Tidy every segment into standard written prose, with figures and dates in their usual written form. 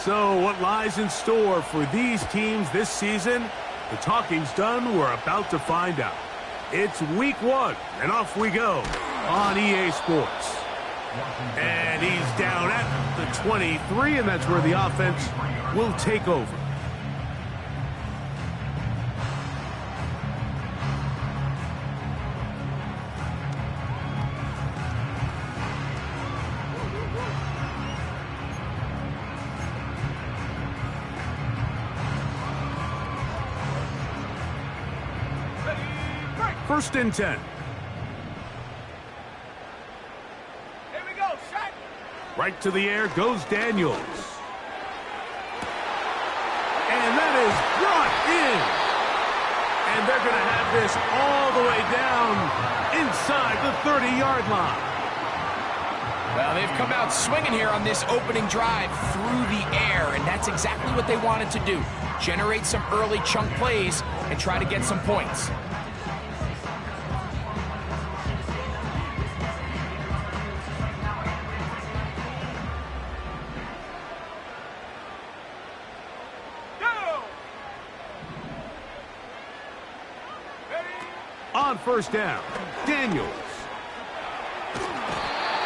So what lies in store for these teams this season? The talking's done. We're about to find out. It's week 1, and off we go on EA Sports. And he's down at the 23, and that's where the offense will take over. First and 10. Here we go, set. Right to the air goes Daniels. And that is brought in. And they're going to have this all the way down inside the 30-yard line. Well, they've come out swinging here on this opening drive through the air, and that's exactly what they wanted to do. Generate some early chunk plays and try to get some points. On first down, Daniels.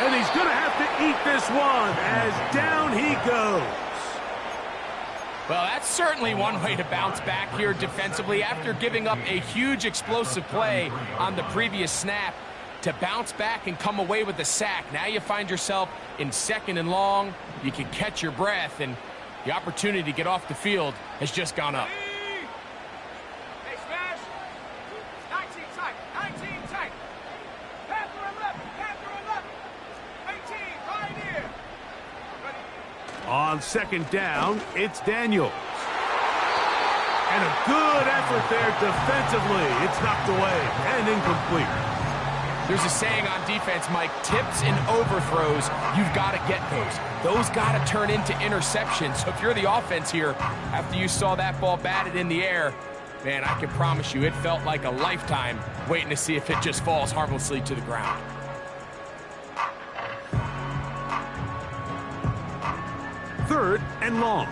And he's going to have to eat this one as down he goes. Well, that's certainly one way to bounce back here defensively after giving up a huge explosive play on the previous snap. To bounce back and come away with the sack. Now you find yourself in 2nd and long. You can catch your breath, and the opportunity to get off the field has just gone up. Hey, smash. 19 tight. 19 tight. Panther 11. Panther 11. 18 right here. Ready? On second down, it's Daniels. And a good effort there defensively. It's knocked away and incomplete. There's a saying on defense, Mike, tips and overthrows, you've got to get those. Those got to turn into interceptions. So if you're the offense here, after you saw that ball batted in the air, man, I can promise you it felt like a lifetime waiting to see if it just falls harmlessly to the ground. Third and long.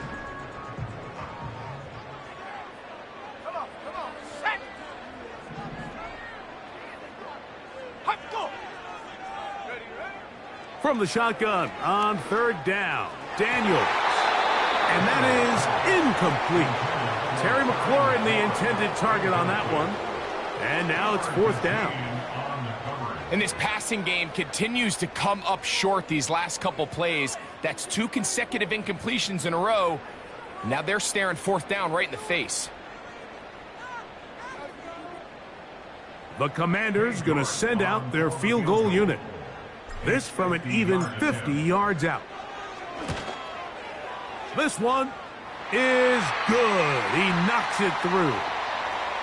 From the shotgun on third down, Daniels. And that is incomplete. Terry McLaurin, the intended target on that one. And now it's fourth down. And this passing game continues to come up short these last couple plays. That's 2 consecutive incompletions in a row. Now they're staring fourth down right in the face. The Commanders going to send out their field goal unit. This from an even 50 yards out. This one is good. He knocks it through.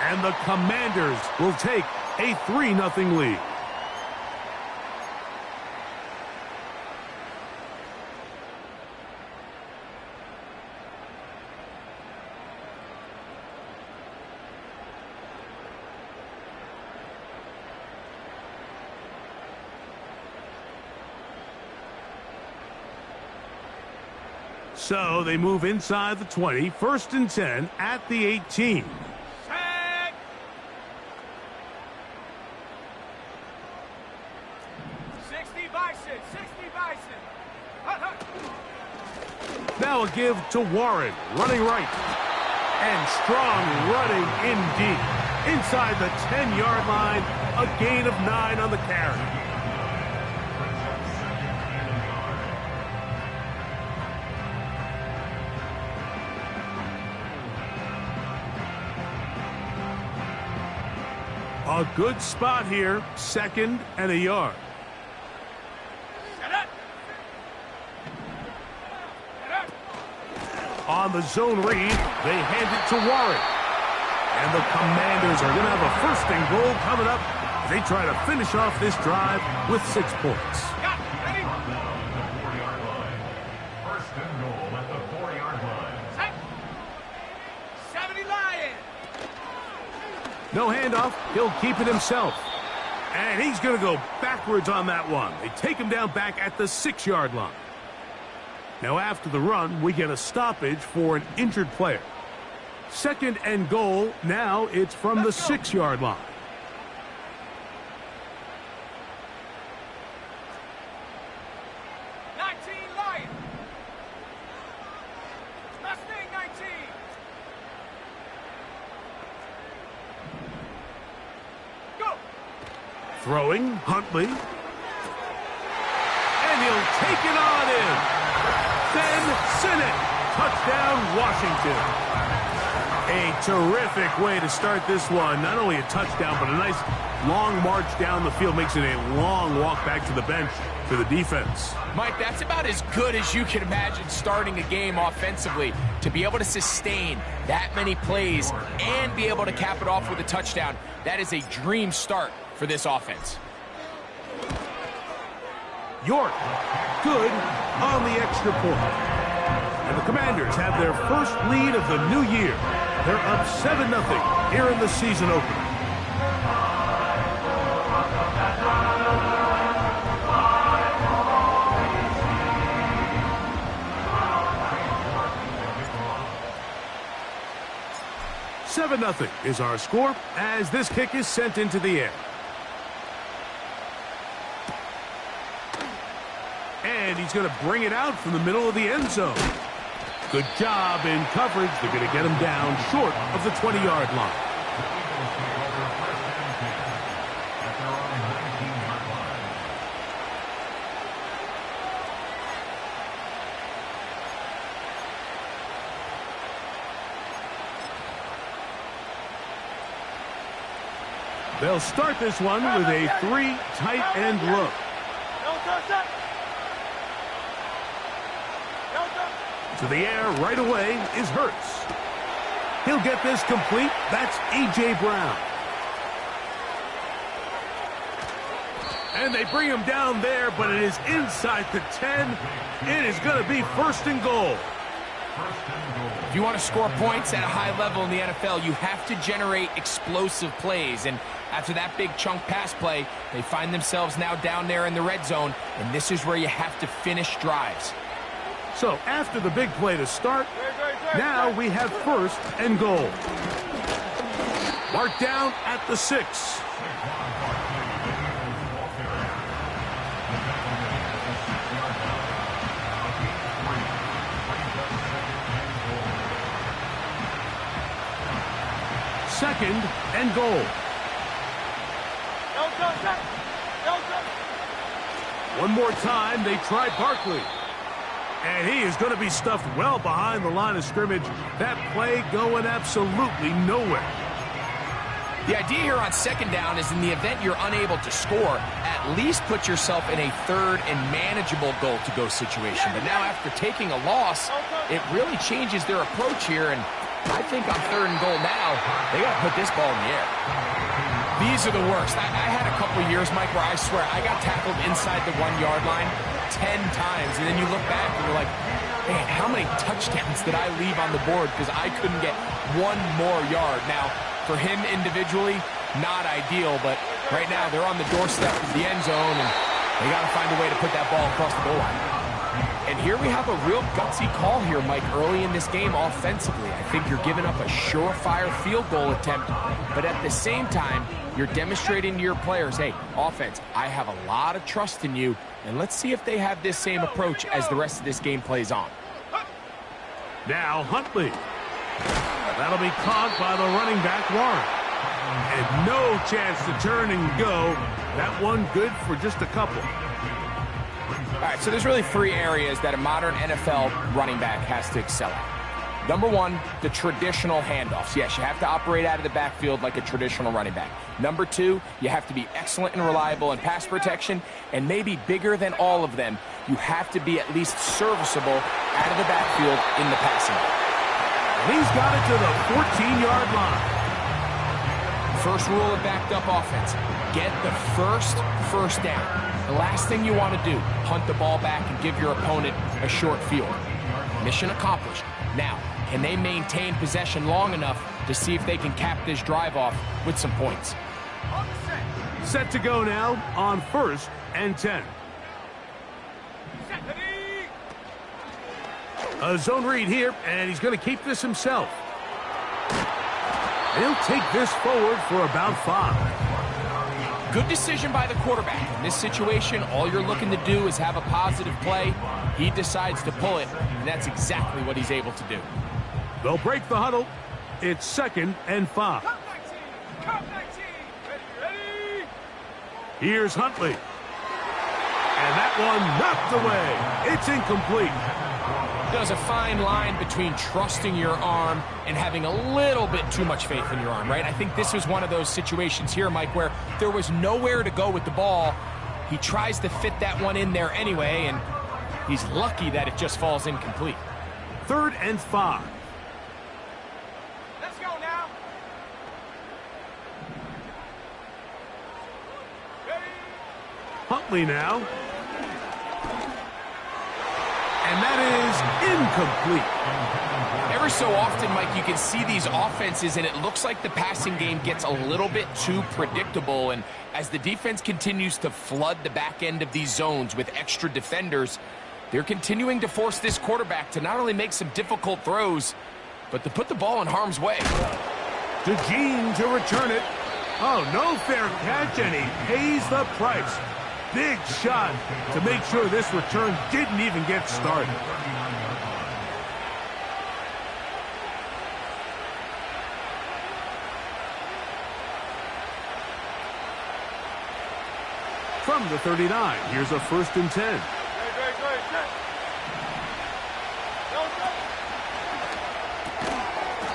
And the Commanders will take a 3-0 lead. So they move inside the 20, 1st and 10 at the 18. Check. 60 Bison, 60 Bison. Now a give to Warren, running right. And strong running indeed. Inside the 10-yard line, a gain of 9 on the carry. A good spot here, 2nd and a yard. On the zone read, they hand it to Warren. And the Commanders are going to have a 1st and goal coming up. They try to finish off this drive with 6 points. No handoff. He'll keep it himself. And he's going to go backwards on that one. They take him down back at the 6-yard line. Now after the run, we get a stoppage for an injured player. 2nd and goal. Now it's from the 6-yard line. Throwing, Huntley. And he'll take it on in. Ben Sinnott. Touchdown, Washington. A terrific way to start this one. Not only a touchdown, but a nice long march down the field. Makes it a long walk back to the bench for the defense. Mike, that's about as good as you can imagine starting a game offensively. To be able to sustain that many plays and be able to cap it off with a touchdown, that is a dream start for this offense. York, good on the extra point. And the Commanders have their first lead of the new year. They're up 7-0 here in the season opener. $7-0 is our score as this kick is sent into the air. And he's going to bring it out from the middle of the end zone. Good job in coverage. They're going to get him down short of the 20-yard line. They'll start this one with a 3 tight end look. To the air right away is Hurts. He'll get this complete. That's A.J. Brown. And they bring him down there, but it is inside the 10. It is going to be 1st and goal. If you want to score points at a high level in the NFL, you have to generate explosive plays. And after that big chunk pass play, they find themselves now down there in the red zone, and this is where you have to finish drives. So after the big play to start, now we have 1st and goal. Marked down at the 6. Second and goal. One more time, they try Barkley. And he is going to be stuffed well behind the line of scrimmage. That play going absolutely nowhere. The idea here on 2nd down is in the event you're unable to score, at least put yourself in a 3rd and manageable goal-to-go situation. But now after taking a loss, it really changes their approach here. And I think on 3rd and goal now, they got to put this ball in the air. These are the worst. I had a couple years, Mike, where I swear I got tackled inside the 1-yard line 10 times, and then you look back and you're like, man, how many touchdowns did I leave on the board because I couldn't get one more yard? Now, for him individually, not ideal, but right now they're on the doorstep of the end zone, and they got to find a way to put that ball across the goal line. And here we have a real gutsy call here, Mike, early in this game offensively. I think you're giving up a surefire field goal attempt, but at the same time, you're demonstrating to your players, hey, offense, I have a lot of trust in you, and let's see if they have this same approach as the rest of this game plays on. Now Huntley. That'll be caught by the running back, Warren. And no chance to turn and go. That one good for just a couple. All right, so there's really 3 areas that a modern NFL running back has to excel at. Number 1, the traditional handoffs. Yes, you have to operate out of the backfield like a traditional running back. Number 2, you have to be excellent and reliable in pass protection, and maybe bigger than all of them, you have to be at least serviceable out of the backfield in the passing game. And he's got it to the 14-yard line. First rule of backed-up offense, get the first down. The last thing you want to do, punt the ball back and give your opponent a short field. Mission accomplished. Now, can they maintain possession long enough to see if they can cap this drive off with some points. On the set. Set to go now on 1st and 10. Set, ready. A zone read here, and he's going to keep this himself. He'll take this forward for about 5. Good decision by the quarterback. In this situation, all you're looking to do is have a positive play. He decides to pull it, and that's exactly what he's able to do. They'll break the huddle. It's 2nd and 5. Come 19. Come 19. Ready, ready. Here's Huntley. And that one knocked away. It's incomplete. There's a fine line between trusting your arm and having a little bit too much faith in your arm, right? I think this was one of those situations here, Mike, where there was nowhere to go with the ball. He tries to fit that one in there anyway, and he's lucky that it just falls incomplete. 3rd and 5. Let's go now. Ready. Huntley now. And that is incomplete. Every so often, Mike, you can see these offenses, and it looks like the passing game gets a little bit too predictable. And as the defense continues to flood the back end of these zones with extra defenders, they're continuing to force this quarterback to not only make some difficult throws, but to put the ball in harm's way. DeJean to return it. Oh, no fair catch, and he pays the price. Big shot to make sure this return didn't even get started. From the 39, here's a 1st and 10.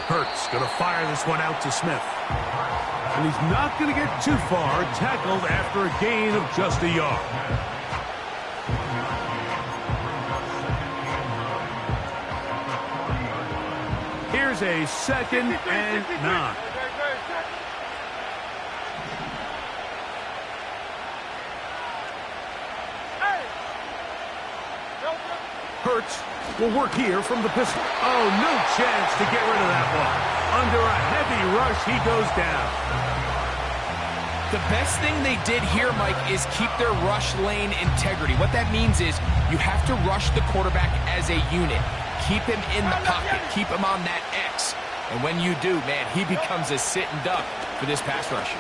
Hurts going to fire this one out to Smith. And he's not going to get too far, tackled after a gain of just a yard. Here's a 2nd and 9. Hurts will work here from the pistol. Oh, no chance to get rid of that one. Under a heavy rush, he goes down. The best thing they did here, Mike, is keep their rush lane integrity. What that means is you have to rush the quarterback as a unit. Keep him in the pocket. Keep him on that X. And when you do, man, he becomes a sitting duck for this pass rush.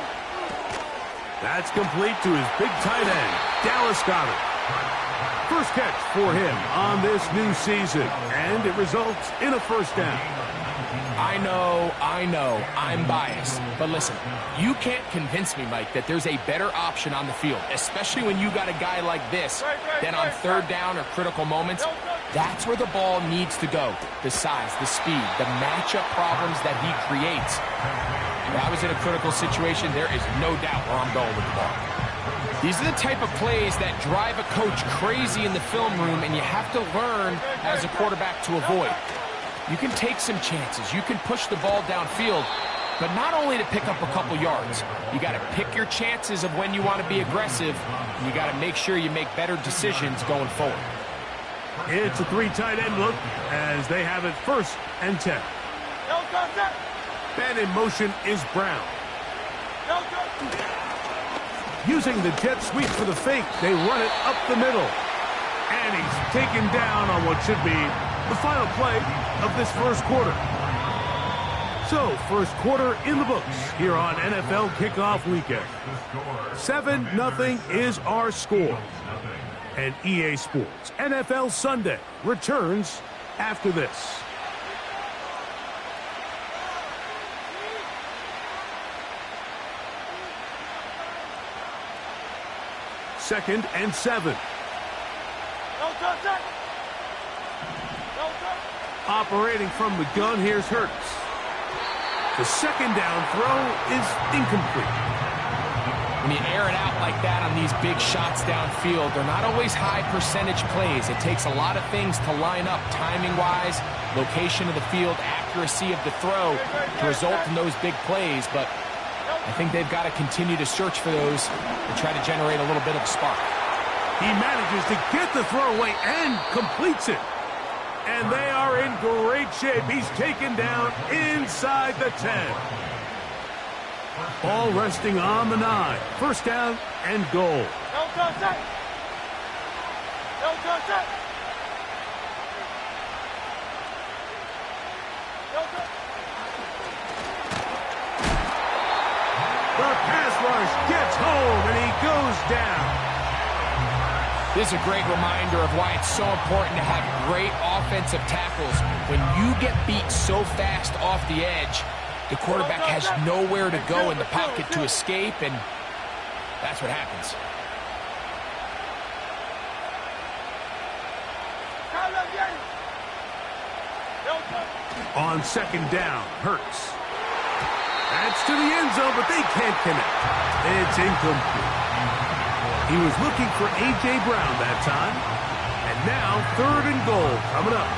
That's complete to his big tight end, Dallas Goedert. First catch for him on this new season, and it results in a 1st down. I know, I'm biased. But listen, you can't convince me, Mike, that there's a better option on the field, especially when you got a guy like this, then on 3rd down or critical moments, that's where the ball needs to go. The size, the speed, the matchup problems that he creates. If I was in a critical situation, there is no doubt where I'm going with the ball. These are the type of plays that drive a coach crazy in the film room, and you have to learn as a quarterback to avoid. You can take some chances. You can push the ball downfield, but not only to pick up a couple yards. You got to pick your chances of when you want to be aggressive, and you got to make sure you make better decisions going forward. It's a 3 tight end look as they have it 1st and 10. Man in motion is Brown. Using the jet sweep for the fake, they run it up the middle. And he's taken down on what should be the final play of this 1st quarter. So, 1st quarter in the books here on NFL Kickoff Weekend. 7-0 is our score. And EA Sports NFL Sunday returns after this. Second and 7. Operating from the gun, here's Hurts. The 2nd down throw is incomplete. When you air it out like that on these big shots downfield, they're not always high percentage plays. It takes a lot of things to line up timing-wise, location of the field, accuracy of the throw to result in those big plays, but I think they've got to continue to search for those and try to generate a little bit of a spark. He manages to get the throw away and completes it. And they are in great shape. He's taken down inside the 10. Ball resting on the 9. First down and goal. The pass rush gets home, and he goes down. This is a great reminder of why it's so important to have great offensive tackles. When you get beat so fast off the edge, the quarterback has nowhere to go in the pocket to escape, and that's what happens. On second down, Hurts. That's to the end zone, but they can't connect. It's incomplete. He was looking for A.J. Brown that time. And now, third and goal coming up.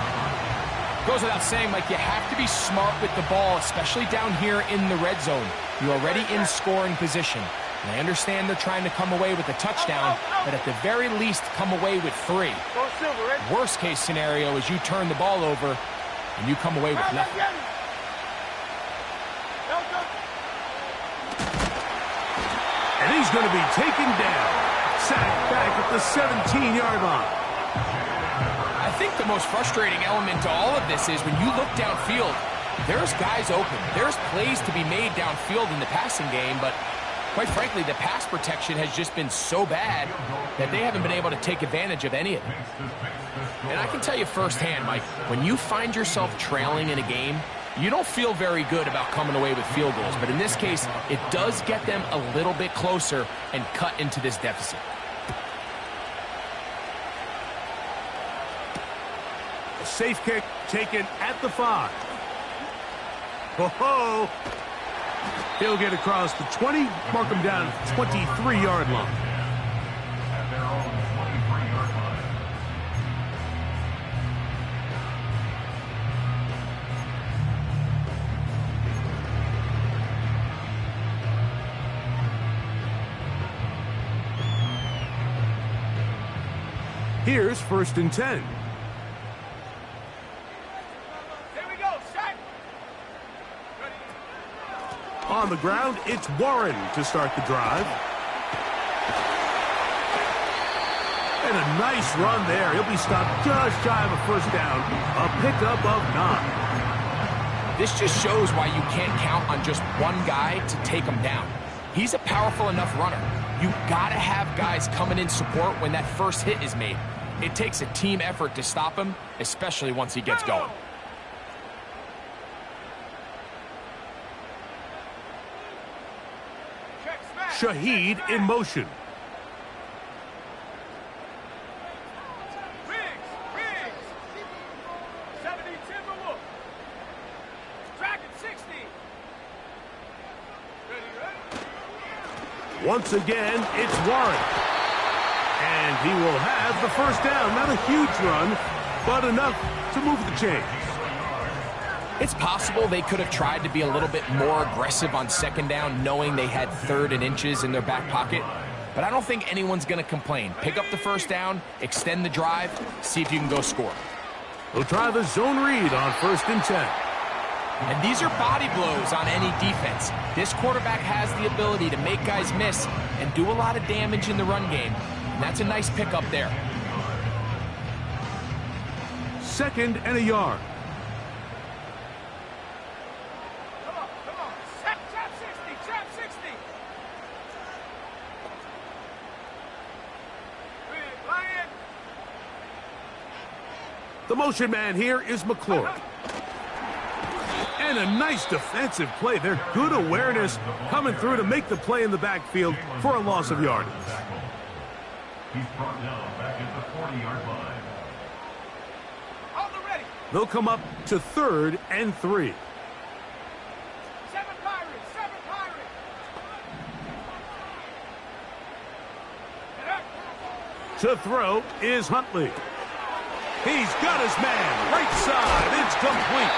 Goes without saying, Mike, you have to be smart with the ball, especially down here in the red zone. You're already in scoring position. And I understand they're trying to come away with a touchdown, but at the very least, come away with 3. Worst case scenario is you turn the ball over and you come away with nothing. And he's going to be taken down. Sacked back at the 17-yard line. I think the most frustrating element to all of this is when you look downfield, there's guys open. There's plays to be made downfield in the passing game, but quite frankly, the pass protection has just been so bad that they haven't been able to take advantage of any of it. And I can tell you firsthand, Mike, when you find yourself trailing in a game, you don't feel very good about coming away with field goals. But in this case, it does get them a little bit closer and cut into this deficit. A safe kick taken at the 5. Ho-ho! He'll get across the 20, mark him down at the 23-yard line. Here's first and 10. Here we go, set. Ready. On the ground, it's Warren to start the drive. And a nice run there. He'll be stopped just shy of a first down. A pickup of 9. This just shows why you can't count on just one guy to take him down. He's a powerful enough runner. You gotta have guys coming in support when that first hit is made. It takes a team effort to stop him, especially once he gets going. Shaheed in motion. Riggs. 70 Timberwolf. Dragon 60. Ready. Once again, it's Warren. And he will have the first down. Not a huge run, but enough to move the chains. It's possible they could have tried to be a little bit more aggressive on second down, knowing they had 3rd and inches in their back pocket. But I don't think anyone's going to complain. Pick up the first down, extend the drive, see if you can go score. We'll try the zone read on first and 10. And these are body blows on any defense. This quarterback has the ability to make guys miss and do a lot of damage in the run game. And that's a nice pickup there. Second and a yard. Come on. Set, trap 60. Lion. The motion man here is McClure. And a nice defensive play. They're good awareness coming through to make the play in the backfield for a loss of yardage. He's brought down back at the 40-yard line. Hold the ready. They'll come up to 3rd and 3. 7 Pirates. To throw is Huntley. He's got his man. Right side. It's complete.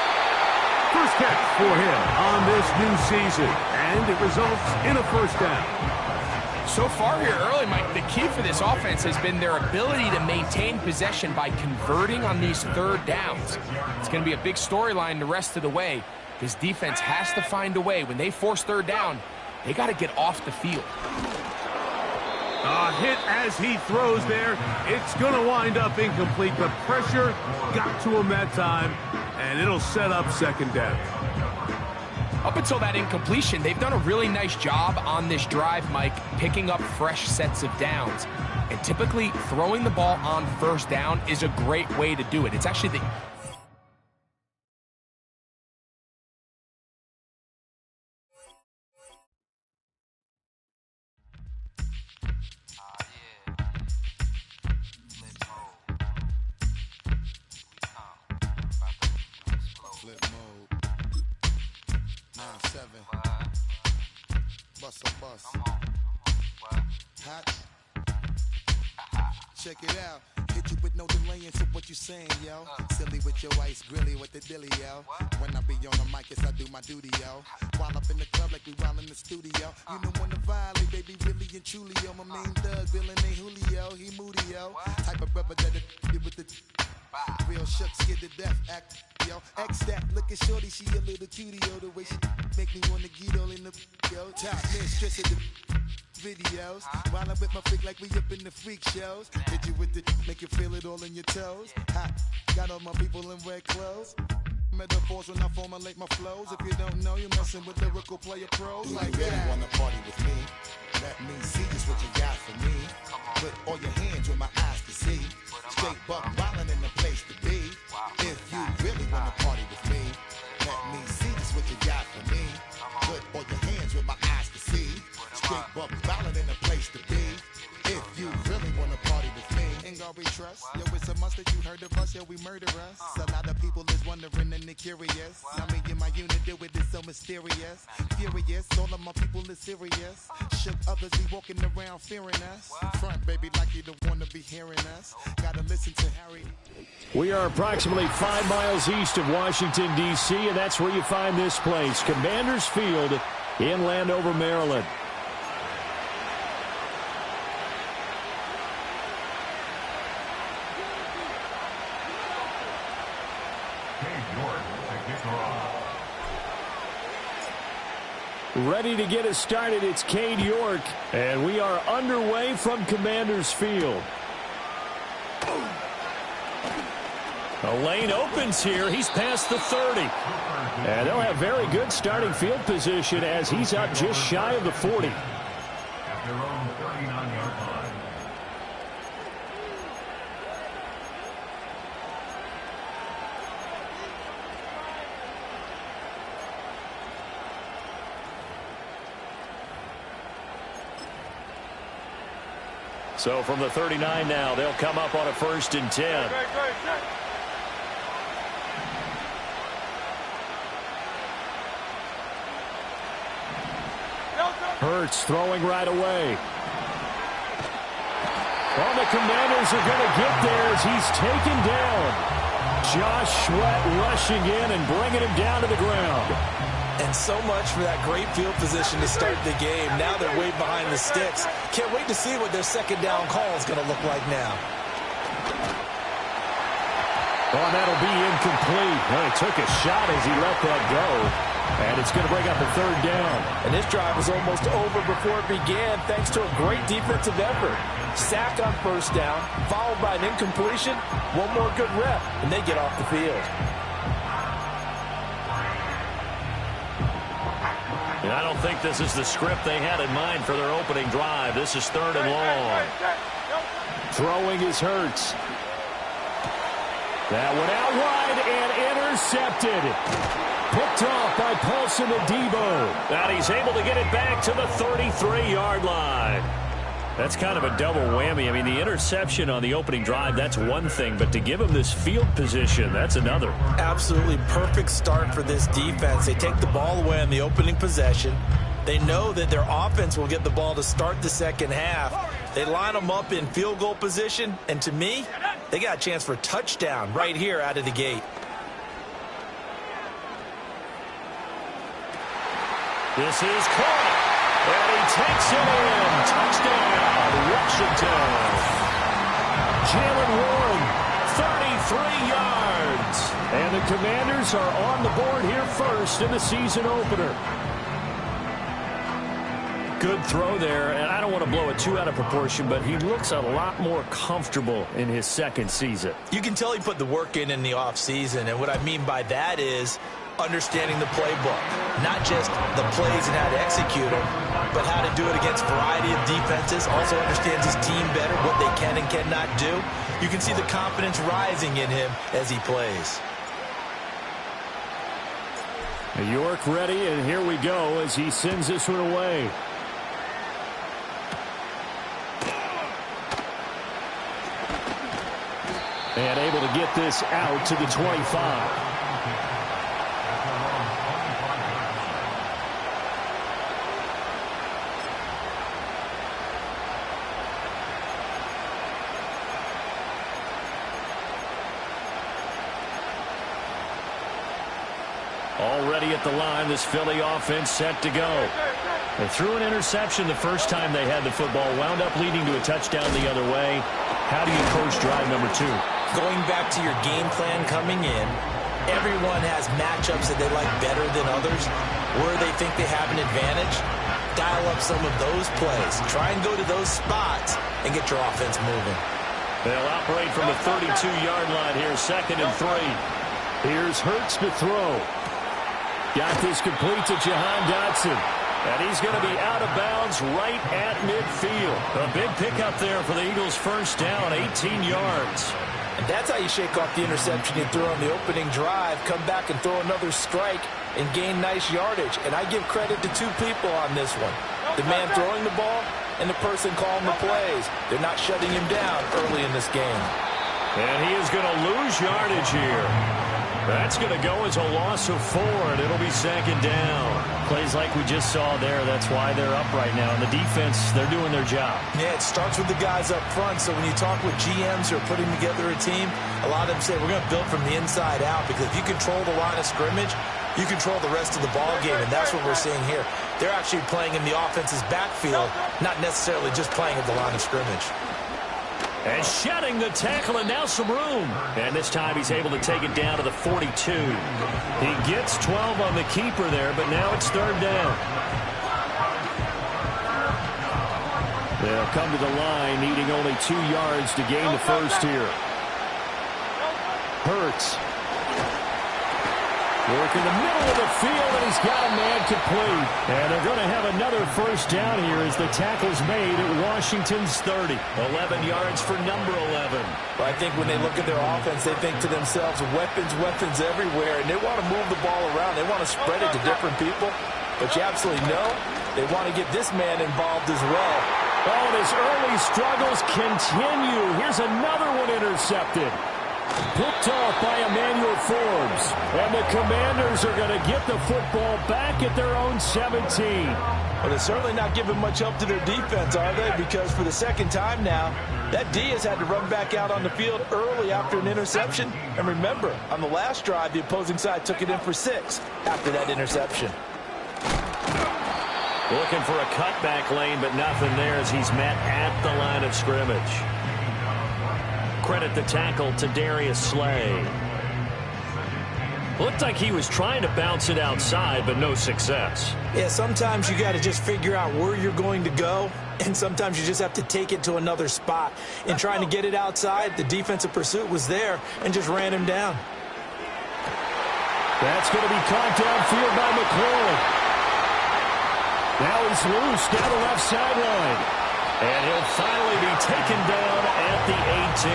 First catch for him on this new season. And it results in a first down. So far here early, Mike, the key for this offense has been their ability to maintain possession by converting on these third downs. It's going to be a big storyline the rest of the way. This defense has to find a way. When they force third down, they got to get off the field. A hit as he throws there. It's going to wind up incomplete. The pressure got to him that time, and it'll set up second down. Up until that incompletion, they've done a really nice job on this drive, Mike, picking up fresh sets of downs. And typically, throwing the ball on first down is a great way to do it. It's actually the... Flip mode. 9-7. Bust a bus. Hot. Check it out. Hit you with no delaying, so what you saying, yo? Silly with your ice grilly with the dilly, yo. When I be on the mic, yes, I do my duty, yo. While up in the club like we while in the studio. You know when to violate, baby, really and truly, yo. My main thug, villain ain't Julio, he moody, yo. Type of rubber that it with the real shook, scared to death, act, yo. X that, look at shorty, she a little cutie, yo. The way she make me wanna get all in the, yo. Top mistress of the videos. While I'm with my freak like we up in the freak shows. Hit you with the, make you feel it all in your toes. Hot, got all my people in red clothes. Metaphors when I formulate my flows. If you don't know, you're messing with lyrical player pros. Like that. You wanna party with me? Let me see just what you got for me. Put all your hands with my eyes to see. Straight buck wildin' in the place to be. If you really wanna party with me, let me see just what you got for me. Put all your hands with my eyes to see. Straight buck wildin' in the place to be. If you really wanna party with me, ain't gonna be trust. Yo, it's a must that you heard of us, yo, we murder us. A lot of people is wondering and they curious. I mean, in my unit, do it is so mysterious. Furious, all of my people is serious. Shook others be walking around fearing us. Front, baby, like you don't wanna be hearing us. Gotta listen to Harry. We are approximately 5 miles east of Washington, D.C., and that's where you find this place, Commanders Field in Landover, Maryland. Ready to get us started, it's Cade York, and we are underway from Commanders Field. The lane opens here. He's past the 30. And they'll have very good starting field position as he's up just shy of the 40. At their own 39-yard line. So from the 39 now, they'll come up on a 1st and 10. Hurts throwing right away. Well, the Commanders are going to get there as he's taken down. Josh Sweat rushing in and bringing him down to the ground. And so much for that great field position to start the game. Now they're way behind the sticks. Can't wait to see what their second down call is going to look like now. Oh, that'll be incomplete. Well, he took a shot as he let that go. And it's going to bring up a 3rd down. And this drive was almost over before it began thanks to a great defensive effort. Sack on 1st down, followed by an incompletion. One more good rep, and they get off the field. And I don't think this is the script they had in mind for their opening drive. This is 3rd and long. Throwing is Hurts. That one out wide and intercepted. Picked off by Paulson Adebo. And he's able to get it back to the 33-yard line. That's kind of a double whammy. I mean, the interception on the opening drive, that's one thing. But to give him this field position, that's another. Absolutely perfect start for this defense. They take the ball away on the opening possession. They know that their offense will get the ball to start the second half. They line them up in field goal position. And to me, they got a chance for a touchdown right here out of the gate. This is caught, and he takes it in. Washington. Jaylen Warren, 33 yards. And the Commanders are on the board here first in the season opener. Good throw there, and I don't want to blow it too out of proportion, but he looks a lot more comfortable in his second season. You can tell he put the work in the offseason, and what I mean by that is understanding the playbook. Not just the plays and how to execute them, but how to do it against a variety of defenses. Also understands his team better, what they can and cannot do. You can see the confidence rising in him as he plays. York ready, and here we go as he sends this one away. And able to get this out to the 25. Already at the line, this Philly offense set to go. They threw an interception the first time they had the football, wound up leading to a touchdown the other way. How do you coach drive number 2? Going back to your game plan coming in, everyone has matchups that they like better than others, where they think they have an advantage. Dial up some of those plays. Try and go to those spots and get your offense moving. They'll operate from the 32-yard line here, 2nd and 3. Here's Hurts to throw. Got this complete to Jahan Dotson. And he's going to be out of bounds right at midfield. A big pickup there for the Eagles' first down, 18 yards. And that's how you shake off the interception you threw on the opening drive, come back and throw another strike and gain nice yardage. And I give credit to 2 people on this one. The man throwing the ball and the person calling the plays. They're not shutting him down early in this game. And he is going to lose yardage here. That's going to go as a loss of 4, and it'll be 2nd down. Plays like we just saw there, that's why they're up right now. And the defense, they're doing their job. Yeah, it starts with the guys up front. So when you talk with GMs who are putting together a team, a lot of them say we're going to build from the inside out, because if you control the line of scrimmage, you control the rest of the ball game, and that's what we're seeing here. They're actually playing in the offense's backfield, not necessarily just playing at the line of scrimmage. And shedding the tackle, and now some room. And this time he's able to take it down to the 42. He gets 12 on the keeper there, but now it's 3rd down. They'll come to the line, needing only 2 yards to gain the first here. Hurts. Work in the middle of the field, and he's got a man complete. And they're going to have another first down here as the tackle's made at Washington's 30. 11 yards for number 11. Well, I think when they look at their offense, they think to themselves, weapons everywhere, and they want to move the ball around. They want to spread it to different people. But you absolutely know they want to get this man involved as well. Oh, and his early struggles continue. Here's another one intercepted. Picked off by Emmanuel Forbes. And the Commanders are going to get the football back at their own 17. Well, they're certainly not giving much help to their defense, are they? Because for the second time now, that D has had to run back out on the field early after an interception. And remember, on the last drive, the opposing side took it in for 6 after that interception. Looking for a cutback lane, but nothing there as he's met at the line of scrimmage. Credit the tackle to Darius Slay. Looked like he was trying to bounce it outside, but no success. Yeah, sometimes you got to just figure out where you're going to go, and sometimes you just have to take it to another spot. In trying to get it outside, the defensive pursuit was there and just ran him down. That's going to be caught downfield by McLaurin. Now he's loose down the left sideline. And he'll finally be taken down at the 18.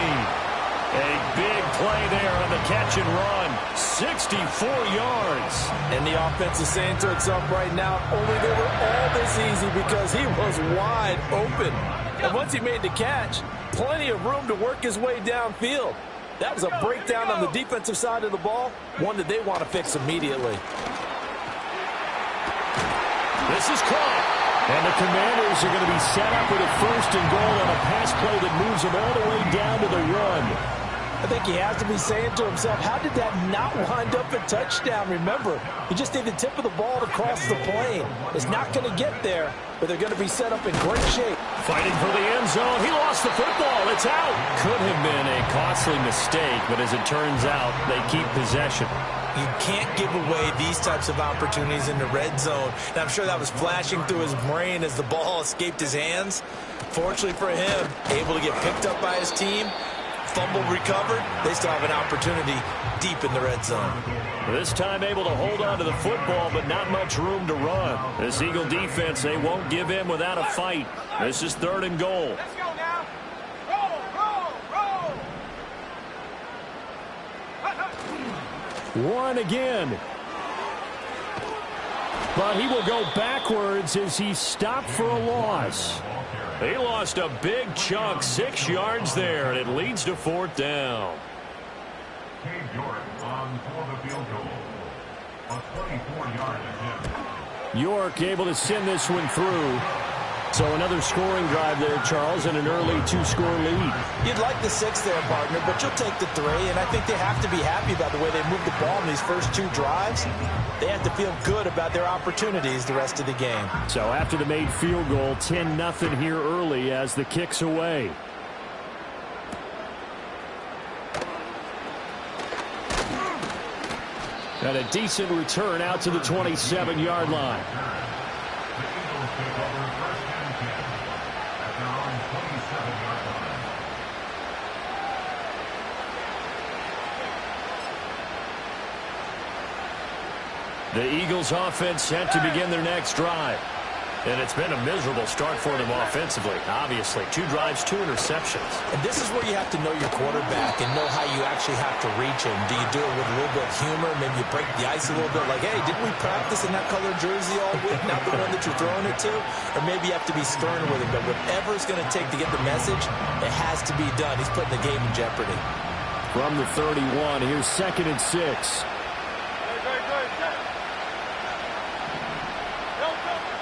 A big play there on the catch and run. 64 yards. And the offense is saying to itself right now, only they were all this easy because he was wide open. And once he made the catch, plenty of room to work his way downfield. That was a breakdown on the defensive side of the ball, one that they want to fix immediately. This is caught. And the Commanders are going to be set up with a 1st and goal on a pass play that moves them all the way down to the run. I think he has to be saying to himself, how did that not wind up a touchdown? Remember, he just need the tip of the ball to cross the plane. It's not going to get there, but they're going to be set up in great shape. Fighting for the end zone. He lost the football. It's out. Could have been a costly mistake, but as it turns out, they keep possession. You can't give away these types of opportunities in the red zone. And I'm sure that was flashing through his brain as the ball escaped his hands. Fortunately for him, able to get picked up by his team, fumble recovered. They still have an opportunity deep in the red zone. This time able to hold on to the football, but not much room to run. This Eagle defense, they won't give in without a fight. This is 3rd and goal. Let's go now. Roll, roll, roll. Warren again. But he will go backwards as he stopped for a loss. He lost a big chunk, 6 yards there, and it leads to 4th down. Cade York on for the field goal. A 24-yard attempt. York able to send this one through. So another scoring drive there, Charles, and an early 2-score lead. You'd like the 6 there, partner, but you'll take the 3, and I think they have to be happy about the way they moved the ball in these first 2 drives. They have to feel good about their opportunities the rest of the game. So after the made field goal, 10-0 here early as the kick's away. And a decent return out to the 27-yard line. The Eagles offense set to begin their next drive. And it's been a miserable start for them offensively, obviously. 2 drives, 2 interceptions. And this is where you have to know your quarterback and know how you actually have to reach him. Do you do it with a little bit of humor? Maybe you break the ice a little bit like, hey, didn't we practice in that colored jersey all week? Not the one that you're throwing it to? Or maybe you have to be stern with him. But whatever it's going to take to get the message, it has to be done. He's putting the game in jeopardy. From the 31, here's 2nd and 6.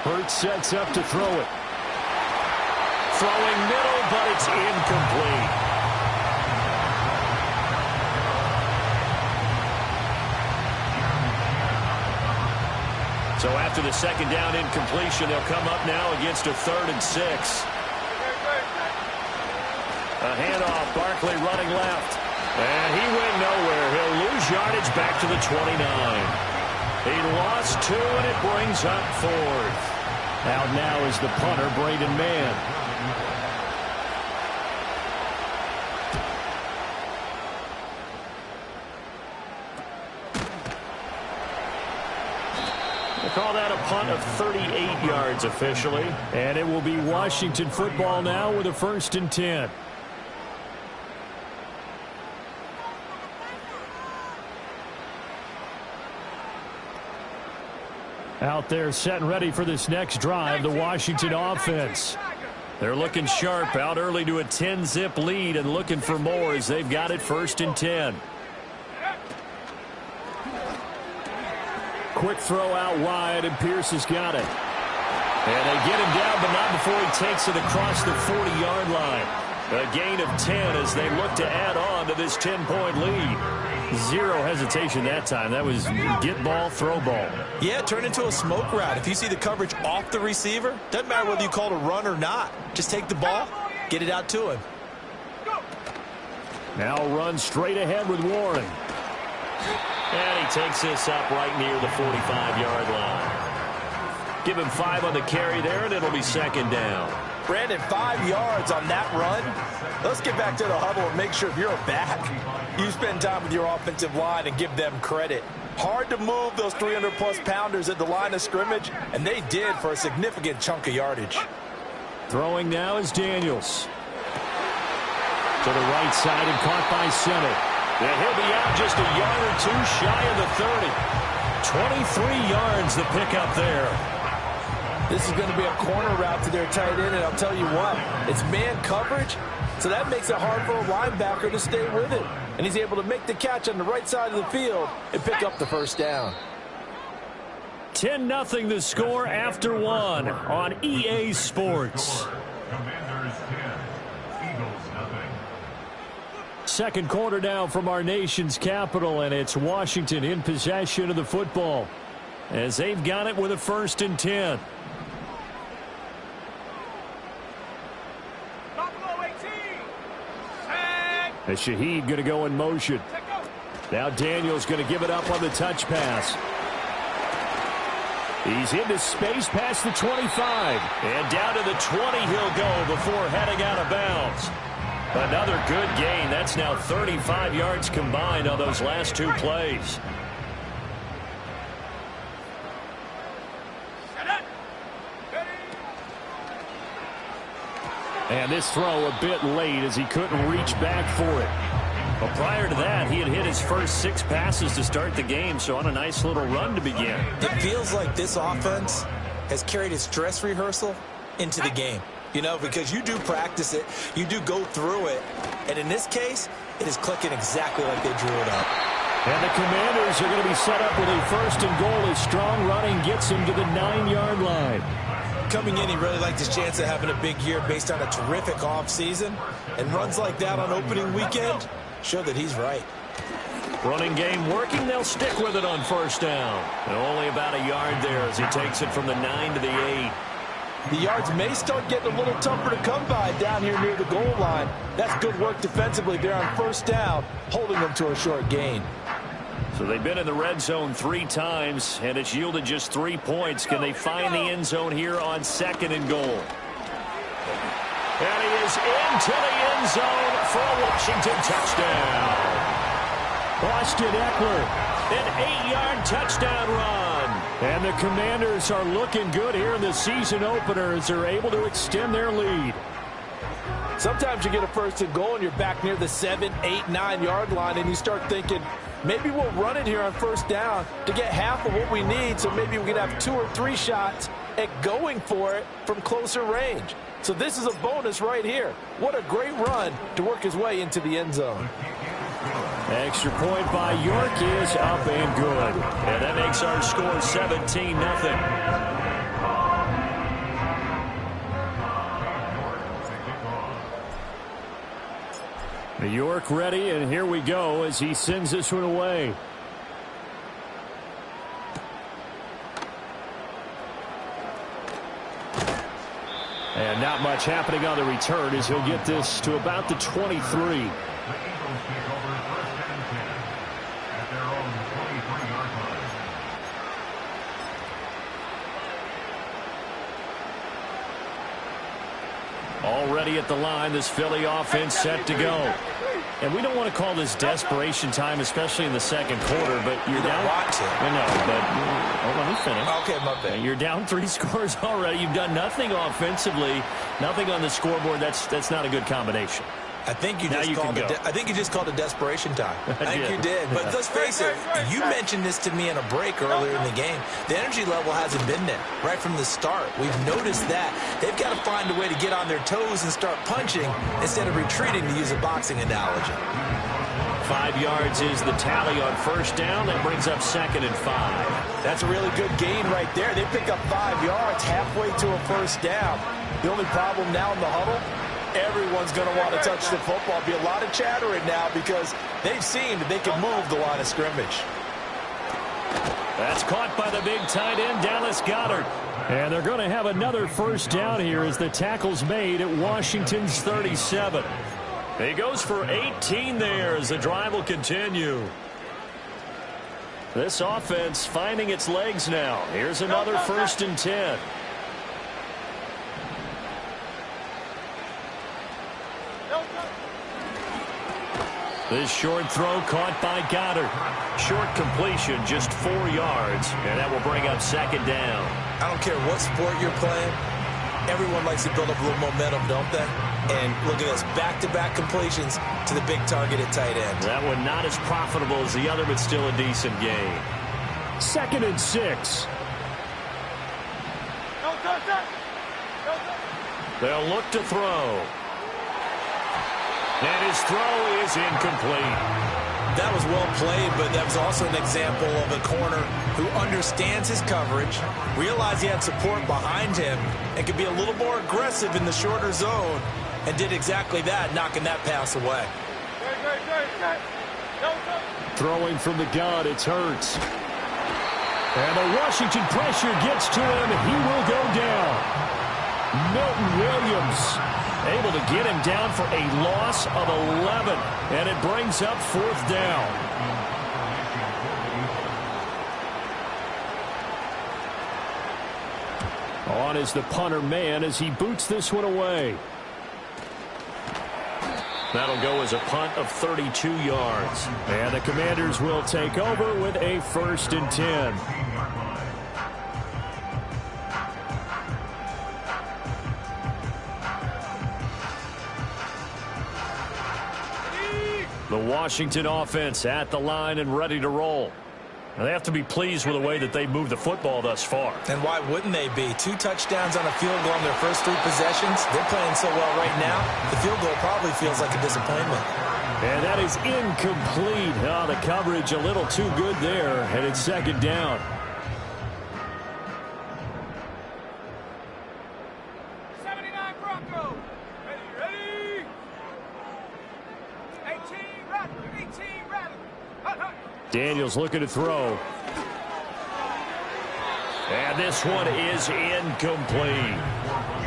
Hurts sets up to throw it. Throwing middle, but it's incomplete. So after the 2nd down incompletion, they'll come up now against a 3rd and 6. A handoff, Barkley running left. And he went nowhere. He'll lose yardage back to the 29. He lost 2, and it brings up 4th. Out now is the punter, Braden Mann. They call that a punt of 38 yards officially. And it will be Washington football now with a 1st and 10. Out there set and ready for this next drive, the Washington offense. They're looking sharp, out early to a 10-zip lead and looking for more as they've got it 1st and 10. Quick throw out wide, and Pierce has got it. And they get him down, but not before he takes it across the 40-yard line. A gain of 10 as they look to add on to this 10-point lead. 0 hesitation that time. That was get ball, throw ball. Yeah, turn into a smoke route. If you see the coverage off the receiver, doesn't matter whether you call it a run or not. Just take the ball, get it out to him. Now run straight ahead with Warren. And he takes this up right near the 45-yard line. Give him 5 on the carry there, and it'll be 2nd down. Brandon, 5 yards on that run. Let's get back to the huddle and make sure if you're a back, you spend time with your offensive line and give them credit. Hard to move those 300-plus pounders at the line of scrimmage, and they did for a significant chunk of yardage. Throwing now is Daniels. To the right side and caught by center. And he'll be out just a yard or 2 shy of the 30. 23 yards the pickup there. This is going to be a corner route to their tight end, and I'll tell you what, it's man coverage, so that makes it hard for a linebacker to stay with it. And he's able to make the catch on the right side of the field and pick up the 1st down. 10-0 the score after 1 on EA Sports. Commanders 10, Eagles nothing. Second quarter now from our nation's capital, and it's Washington in possession of the football as they've got it with a 1st and 10. As Shaheed going to go in motion. Now Daniels going to give it up on the touch pass. He's into space past the 25. And down to the 20 he'll go before heading out of bounds. Another good gain. That's now 35 yards combined on those last 2 plays. And this throw a bit late as he couldn't reach back for it. But prior to that, he had hit his first 6 passes to start the game, so on a nice little run to begin. It feels like this offense has carried its dress rehearsal into the game. You know, because you do practice it, you do go through it, and in this case, it is clicking exactly like they drew it up. And the Commanders are going to be set up with a 1st and goal as strong running gets him to the 9-yard line. Coming in, he really liked his chance of having a big year based on a terrific offseason, and runs like that on opening weekend show that he's right. Running game working. They'll stick with it on 1st down. And only about a yard there as he takes it from the 9 to the 8. The yards may start getting a little tougher to come by down here near the goal line. That's good work defensively there on 1st down, holding them to a short gain. So they've been in the red zone 3 times, and it's yielded just 3 points. Can they find the end zone here on 2nd and goal? And he is into the end zone for a Washington touchdown. Austin Eckler, an 8-yard touchdown run. And the Commanders are looking good here in the season opener as they're able to extend their lead. Sometimes you get a 1st and goal and you're back near the 7, 8, 9-yard line, and you start thinking, maybe we'll run it here on 1st down to get half of what we need, so maybe we can have 2 or 3 shots at going for it from closer range. So this is a bonus right here. What a great run to work his way into the end zone. Extra point by York is up and good. And that makes our score 17-0. York ready, and here we go as he sends this one away. And not much happening on the return as he'll get this to about the 23. Already at the line, this Philly offense set to go. And we don't want to call this desperation time, especially in the 2nd quarter, but you're down. I know, but let me finish. Okay, my bad. You're down 3 scores already. You've done nothing offensively, nothing on the scoreboard. That's not a good combination. I think you just called it. I think you just called it desperation time. I think you did. But let's face it, you mentioned this to me in a break earlier in the game. The energy level hasn't been there right from the start. We've noticed that. They've got to find a way to get on their toes and start punching instead of retreating, to use a boxing analogy. 5 yards is the tally on 1st down. That brings up 2nd and 5. That's a really good gain right there. They pick up 5 yards halfway to a 1st down. The only problem now in the huddle, everyone's going to want to touch the football. Be a lot of chattering now because they've seen that they can move the line of scrimmage. That's caught by the big tight end, Dallas Goedert. And they're going to have another 1st down here as the tackle's made at Washington's 37. He goes for 18 there as the drive will continue. This offense finding its legs now. Here's another 1st and 10. This short throw caught by Goddard. Short completion, just 4 yards, and that will bring up 2nd down. I don't care what sport you're playing. Everyone likes to build up a little momentum, don't they? And look at this, back-to-back completions to the big target at tight end. That one not as profitable as the other, but still a decent gain. 2nd and 6. They'll look to throw. And his throw is incomplete. That was well played, but that was also an example of a corner who understands his coverage, realized he had support behind him, and could be a little more aggressive in the shorter zone, and did exactly that, knocking that pass away. Throwing from the gun, it's Hurts. And the Washington pressure gets to him. He will go down. Milton Williams able to get him down for a loss of 11. And it brings up 4th down. On is the punter man as he boots this one away. That'll go as a punt of 32 yards. And the Commanders will take over with a 1st and 10. The Washington offense at the line and ready to roll. Now they have to be pleased with the way that they've moved the football thus far. And why wouldn't they be? 2 touchdowns on a field goal in their first 3 possessions. They're playing so well right now, the field goal probably feels like a disappointment. And that is incomplete. Oh, the coverage a little too good there, and it's 2nd down. Daniels looking to throw. And this one is incomplete.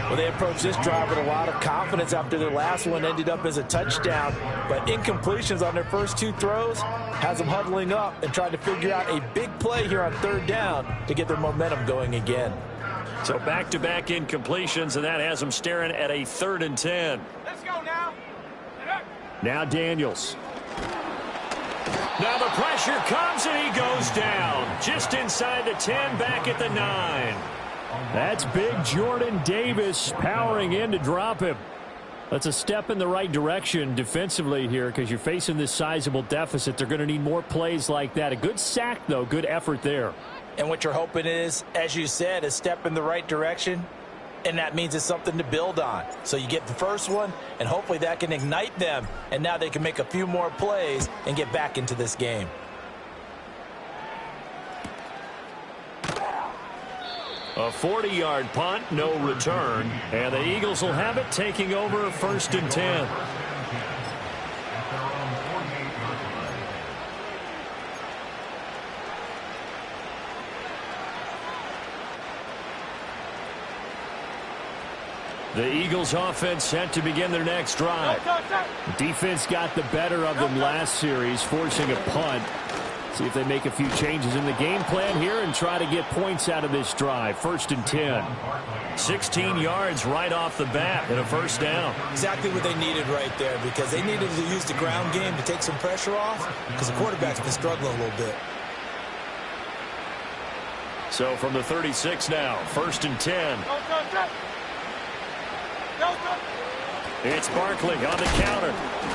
Well, they approached this drive with a lot of confidence after their last one ended up as a touchdown. But incompletions on their first 2 throws has them huddling up and trying to figure out a big play here on 3rd down to get their momentum going again. So back-to-back incompletions, and that has them staring at a 3rd and 10. Let's go now. Now Daniels. Now the pressure comes and he goes down. Just inside the 10, back at the 9. That's big Jordan Davis powering in to drop him. That's a step in the right direction defensively here because you're facing this sizable deficit. They're going to need more plays like that. A good sack, though. Good effort there. And what you're hoping is, as you said, a step in the right direction. And that means it's something to build on. So you get the first one, and hopefully that can ignite them. And now they can make a few more plays and get back into this game. A 40-yard punt, no return. And the Eagles will have it, taking over 1st and 10. The Eagles offense set to begin their next drive. Defense got the better of them last series, forcing a punt. See if they make a few changes in the game plan here and try to get points out of this drive. 1st and 10. 16 yards right off the bat and a 1st down. Exactly what they needed right there because they needed to use the ground game to take some pressure off because the quarterback's been struggling a little bit. So from the 36 now, 1st and 10. It's Barkley on the counter.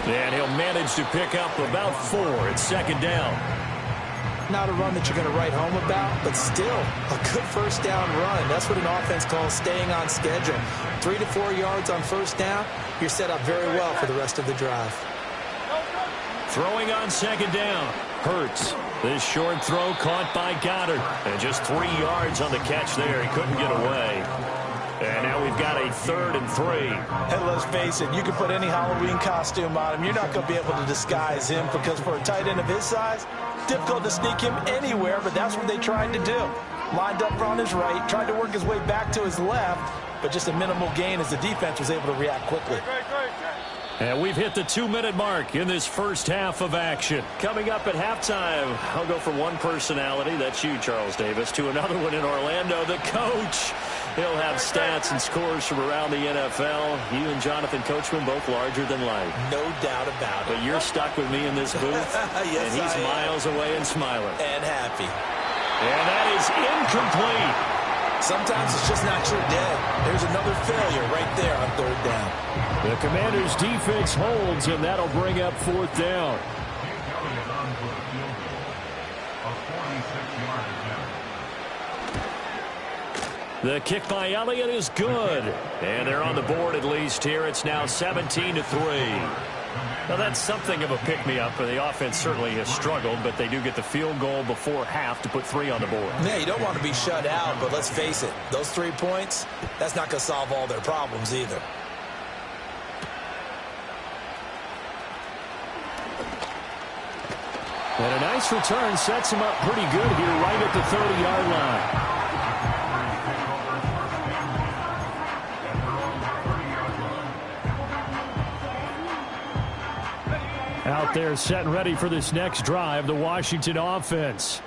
And he'll manage to pick up about 4. It's 2nd down. Not a run that you're going to write home about, but still a good 1st down run. That's what an offense calls staying on schedule. 3 to 4 yards on 1st down, you're set up very well for the rest of the drive. Throwing on 2nd down. Hurts. This short throw caught by Goddard. And just 3 yards on the catch there. He couldn't get away. And now we've got a 3rd and 3. And let's face it, you can put any Halloween costume on him. You're not going to be able to disguise him because for a tight end of his size, difficult to sneak him anywhere, but that's what they tried to do. Lined up on his right, tried to work his way back to his left, but just a minimal gain as the defense was able to react quickly. And we've hit the 2-minute mark in this first half of action. Coming up at halftime, I'll go from one personality, that's you, Charles Davis, to another one in Orlando, the coach. He'll have stats and scores from around the NFL. You and Jonathan Coachman both larger than life. No doubt about it. But you're stuck with me in this booth, yes, and he's miles away and smiling. And happy. And that is incomplete. Sometimes it's just not your day. There's another failure right there on 3rd down. The Commanders' defense holds, and that'll bring up 4th down. The kick by Elliott is good. And they're on the board at least here. It's now 17-3. Now that's something of a pick-me-up. The offense certainly has struggled, but they do get the field goal before half to put 3 on the board. Yeah, you don't want to be shut out, but let's face it. Those 3 points, that's not going to solve all their problems either. And a nice return sets him up pretty good here right at the 30-yard line. Out there set and ready for this next drive, the Washington offense.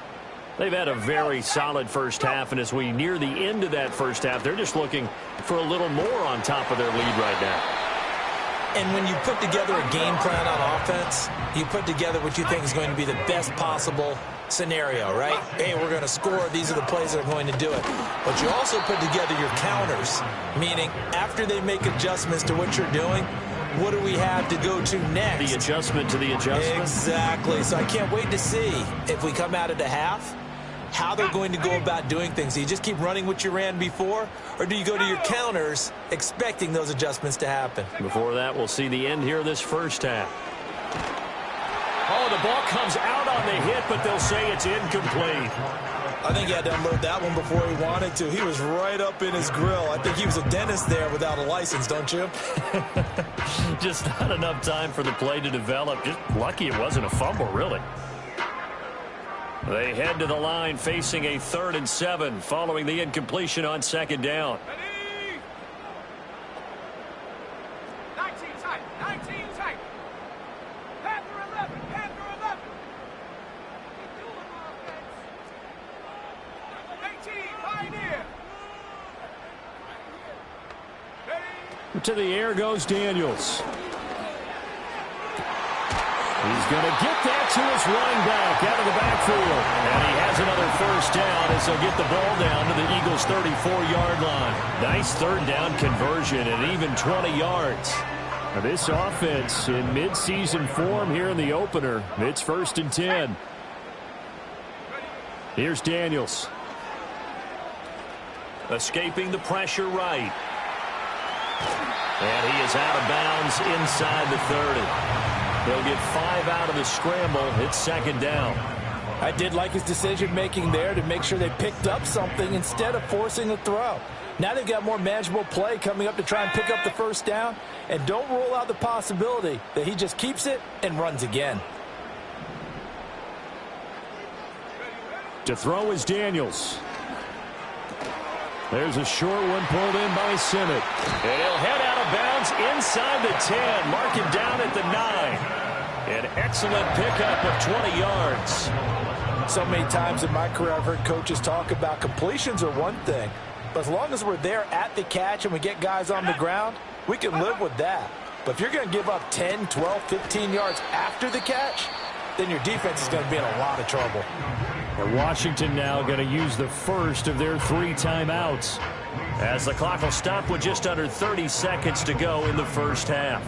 They've had a very solid first half, and as we near the end of that first half, they're just looking for a little more on top of their lead right now. And when you put together a game plan on offense, you put together what you think is going to be the best possible scenario, right? Hey, we're going to score. These are the plays that are going to do it. But you also put together your counters, meaning after they make adjustments to what you're doing, what do we have to go to next? The adjustment to the adjustment? Exactly. So I can't wait to see if we come out of the half, how they're going to go about doing things. Do you just keep running what you ran before, or do you go to your counters expecting those adjustments to happen? Before that, we'll see the end here of this first half. Oh, the ball comes out on the hit, but they'll say it's incomplete. I think he had to unload that one before he wanted to. He was right up in his grill. I think he was a dentist there without a license, don't you? Just not enough time for the play to develop. Just lucky it wasn't a fumble, really. They head to the line facing a 3rd and 7 following the incompletion on 2nd down. Ready? 19 tight. 19 tight. Panther 11. Panther 11. Keep doing offense. 18. Pioneer. Ready? To the air goes Daniels. He's going to get that to his running back out of the backfield. And he has another first down as they'll get the ball down to the Eagles' 34-yard line. Nice 3rd down conversion and even 20 yards. Now this offense in midseason form here in the opener. It's 1st and 10. Here's Daniels. Escaping the pressure right. And he is out of bounds inside the 30. They'll get 5 out of the scramble. It's 2nd down. I did like his decision-making there to make sure they picked up something instead of forcing a throw. Now they've got more manageable play coming up to try and pick up the first down. And don't rule out the possibility that he just keeps it and runs again. To throw is Daniels. There's a short one pulled in by Sennett. And he'll head out of bounds inside the 10. Mark him down at the 9. An excellent pickup of 20 yards. So many times in my career I've heard coaches talk about completions are one thing. But as long as we're there at the catch and we get guys on the ground, we can live with that. But if you're going to give up 10, 12, 15 yards after the catch, then your defense is going to be in a lot of trouble. And Washington now going to use the first of their 3 timeouts, as the clock will stop with just under 30 seconds to go in the first half.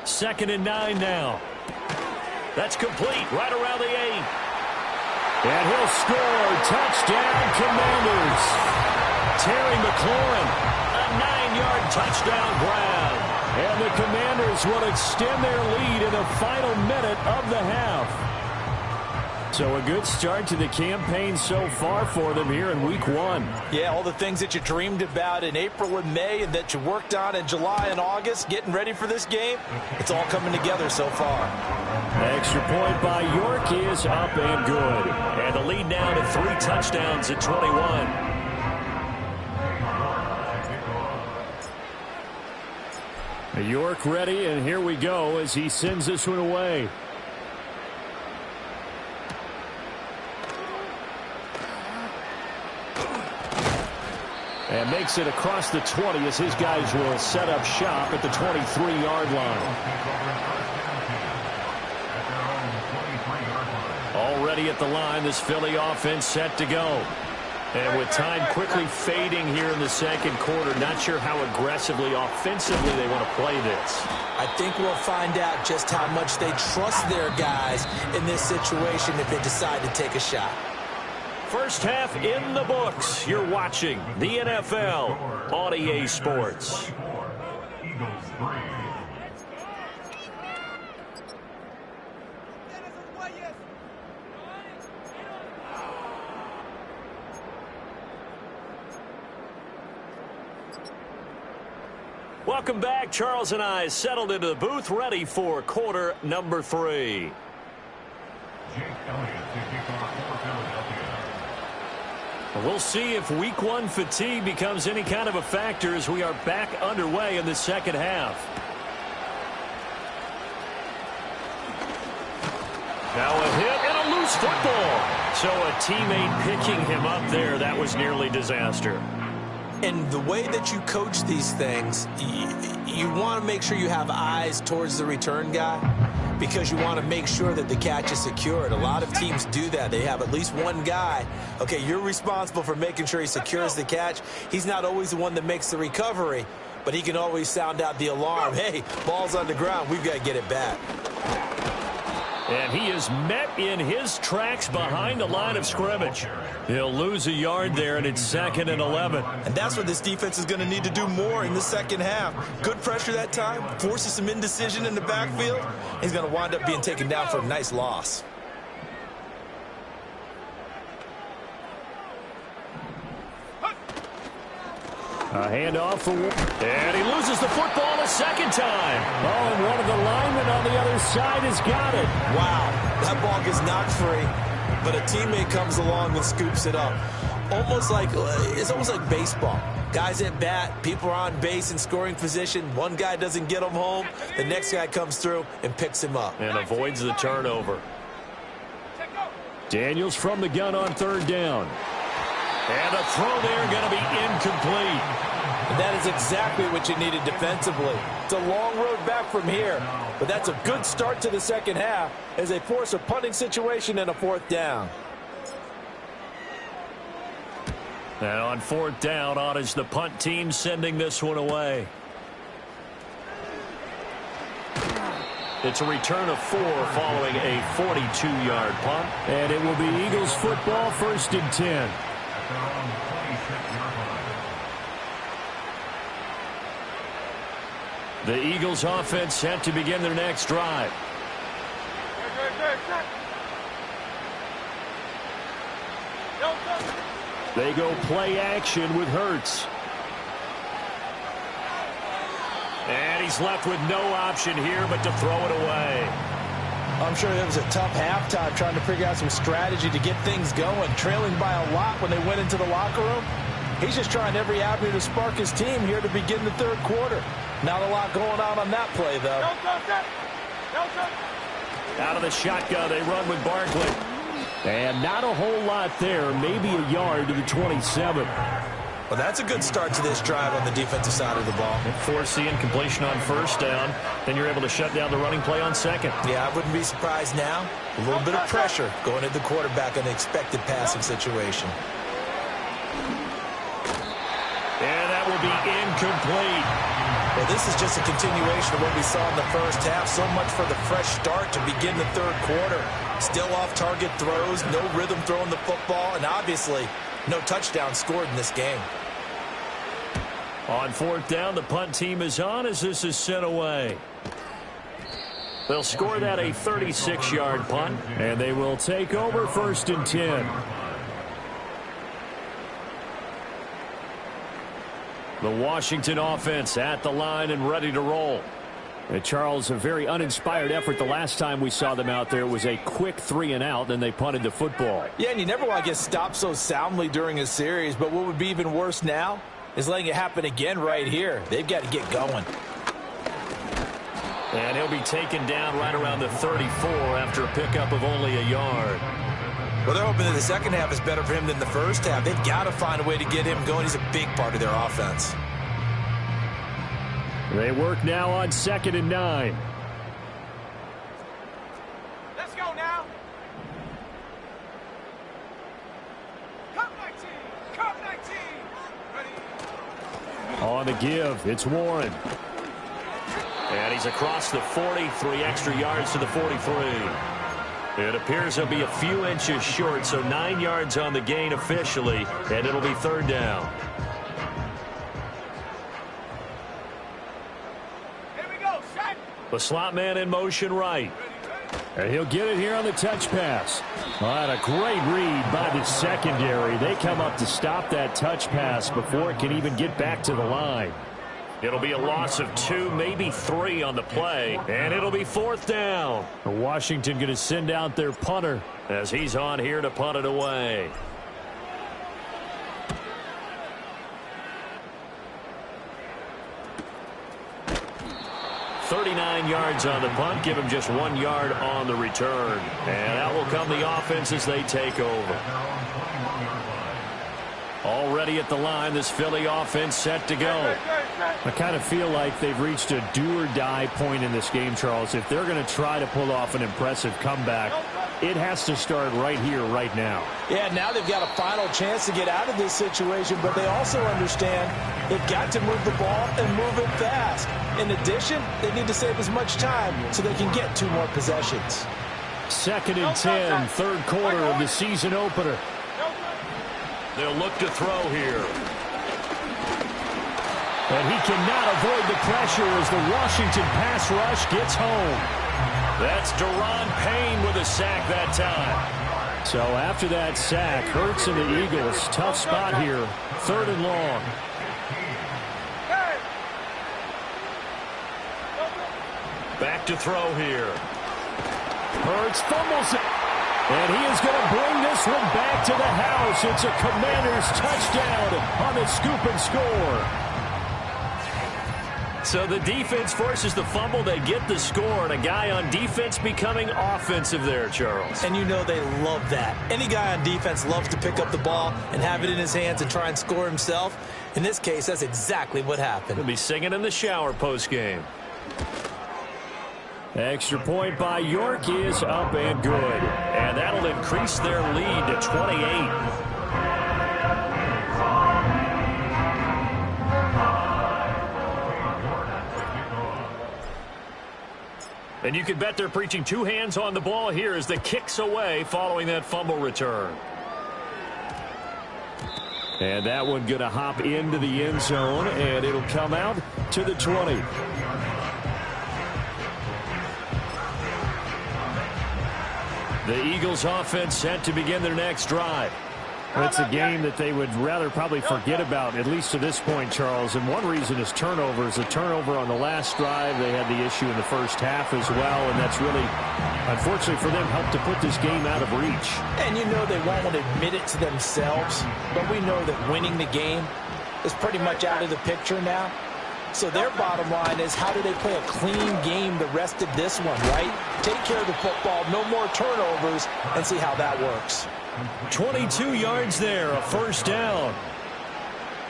Second and 9 now. That's complete right around the 8. And he'll score. Touchdown, Commanders. Terry McLaurin, a 9-yard touchdown grab. And the Commanders will extend their lead in the final minute of the half. So a good start to the campaign so far for them here in Week 1. Yeah, all the things that you dreamed about in April and May and that you worked on in July and August, getting ready for this game, it's all coming together so far. Extra point by York is up and good. And the lead now to 3 touchdowns at 21. York ready, and here we go as he sends this one away. And makes it across the 20 as his guys will set up shop at the 23-yard line. Already at the line, this Philly offense set to go. And with time quickly fading here in the second quarter, not sure how aggressively, offensively they want to play this. I think we'll find out just how much they trust their guys in this situation if they decide to take a shot. First half in the books. You're watching the NFL on EA Sports. Eagles 3. Welcome back. Charles and I settled into the booth, ready for quarter number 3. Jake Elliott to kick off for Philadelphia. We'll see if week 1 fatigue becomes any kind of a factor as we are back underway in the second half. Now a hit and a loose football. So a teammate picking him up there, that was nearly disaster. And the way that you coach these things, you want to make sure you have eyes towards the return guy because you want to make sure that the catch is secured. A lot of teams do that. They have at least one guy. Okay, you're responsible for making sure he secures the catch. He's not always the one that makes the recovery, but he can always sound out the alarm. Hey, ball's on the ground. We've got to get it back. And he is met in his tracks behind the line of scrimmage. He'll lose a yard there, and it's 2nd and 11. And that's what this defense is going to need to do more in the second half. Good pressure that time, forces some indecision in the backfield. He's going to wind up being taken down for a nice loss. A handoff for and he loses the football a second time. Oh, and one of the linemen on the other side has got it. Wow, that ball gets knocked free, but a teammate comes along and scoops it up. It's almost like baseball. Guys at bat, people are on base in scoring position. One guy doesn't get him home, the next guy comes through and picks him up. And avoids the turnover. Daniels from the gun on 3rd down. And a throw there going to be incomplete. And that is exactly what you needed defensively. It's a long road back from here, but that's a good start to the second half as they force a punting situation and a 4th down. And on 4th down, on is the punt team sending this one away. It's a return of 4 following a 42-yard punt. And it will be Eagles football, 1st and 10. The Eagles offense set to begin their next drive. They go play action with Hurts. And he's left with no option here but to throw it away. I'm sure it was a tough halftime trying to figure out some strategy to get things going. Trailing by a lot when they went into the locker room. He's just trying every avenue to spark his team here to begin the 3rd quarter. Not a lot going on that play, though. Out of the shotgun, they run with Barkley. And not a whole lot there, maybe a yard to the 27. Well, that's a good start to this drive on the defensive side of the ball. Force the incompletion on 1st down. Then you're able to shut down the running play on 2nd. Yeah, I wouldn't be surprised now. A little bit of pressure going at the quarterback in the expected passing situation. And that will be incomplete. Well, this is just a continuation of what we saw in the first half. So much for the fresh start to begin the 3rd quarter. Still off-target throws, no rhythm throwing the football, and obviously no touchdown scored in this game. On 4th down, the punt team is on as this is sent away. They'll score that a 36-yard punt, and they will take over 1st and 10. The Washington offense at the line and ready to roll. And Charles, a very uninspired effort. The last time we saw them out there was a quick 3-and-out, then they punted the football. Yeah, and you never want to get stopped so soundly during a series, but what would be even worse now is letting it happen again right here. They've got to get going. And he'll be taken down right around the 34 after a pickup of only a yard. Well, they're hoping that the second half is better for him than the first half. They've got to find a way to get him going. He's a big part of their offense. They work now on 2nd and 9. Let's go now. Cup 19. Cup 19. Ready. On the give, it's Warren. And he's across the 40, 3 extra yards to the 43. It appears he'll be a few inches short, so 9 yards on the gain officially, and it'll be 3rd down. Here we go, set. The slot man in motion right. And he'll get it here on the touch pass. And a great read by the secondary. They come up to stop that touch pass before it can even get back to the line. It'll be a loss of 2, maybe 3 on the play, and it'll be 4th down. Washington going to send out their punter as he's on here to punt it away. "39 yards on the punt, give him just 1 yard on the return. And that will come the offense as they take over. Already at the line, this Philly offense set to go. I kind of feel like they've reached a do-or-die point in this game, Charles. If they're going to try to pull off an impressive comeback, it has to start right here, right now. Yeah, now they've got a final chance to get out of this situation, but they also understand they've got to move the ball and move it fast. In addition, they need to save as much time so they can get 2 more possessions. 2nd and 10, third quarter of the season opener. They'll look to throw here. And he cannot avoid the pressure as the Washington pass rush gets home. That's Daron Payne with a sack that time. So after that sack, Hurts and the Eagles, tough spot here, 3rd and long. Back to throw here. Hurts fumbles it. And he is going to bring this one back to the house. It's a Commanders touchdown on the scoop and score. So the defense forces the fumble. They get the score, and a guy on defense becoming offensive there, Charles. And you know they love that. Any guy on defense loves to pick up the ball and have it in his hands and try and score himself. In this case, that's exactly what happened. He'll be singing in the shower postgame. Extra point by York is up and good. And that'll increase their lead to 28. And you can bet they're preaching 2 hands on the ball here as the kick's away following that fumble return. And that one going to hop into the end zone, and it'll come out to the 20. The Eagles offense set to begin their next drive. It's a game that they would rather probably forget about, at least to this point, Charles. And one reason is turnovers. A turnover on the last drive. They had the issue in the first half as well, and that's really, unfortunately for them, helped to put this game out of reach. And you know they won't admit it to themselves, but we know that winning the game is pretty much out of the picture now. So their bottom line is, how do they play a clean game the rest of this one, right? Take care of the football, no more turnovers, and see how that works. 22 yards there, a 1st down.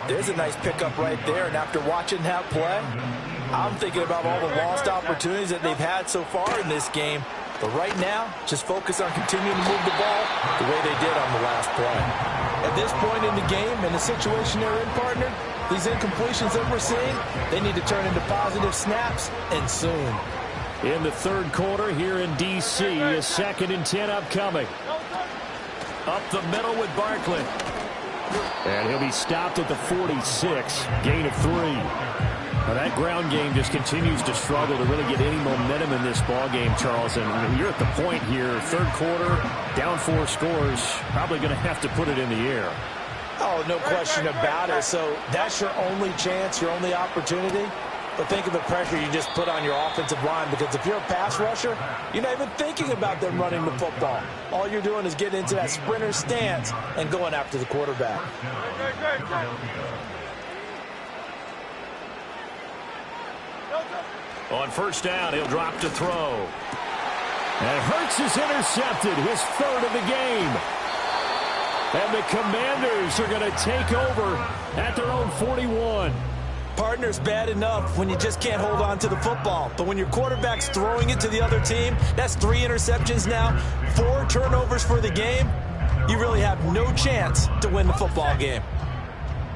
There's a nice pickup right there, and after watching that play, I'm thinking about all the lost opportunities that they've had so far in this game. But right now, just focus on continuing to move the ball the way they did on the last play. At this point in the game, in the situation they're in, partner, these incompletions that we're seeing, they need to turn into positive snaps, and soon. In the third quarter here in D.C., a 2nd and 10 upcoming. Up the middle with Barkley. And he'll be stopped at the 46, gain of 3. Now that ground game just continues to struggle to really get any momentum in this ball game, Charles. And you're at the point here, third quarter, down 4 scores, probably going to have to put it in the air. Oh, no question about it. So that's your only chance, your only opportunity. But think of the pressure you just put on your offensive line, because if you're a pass rusher, you're not even thinking about them running the football. All you're doing is getting into that sprinter stance and going after the quarterback. On 1st down, he'll drop to throw. And Hurts is intercepted, his 3rd of the game. And the Commanders are going to take over at their own 41. Partner's bad enough when you just can't hold on to the football. But when your quarterback's throwing it to the other team, that's 3 interceptions now, 4 turnovers for the game. You really have no chance to win the football game.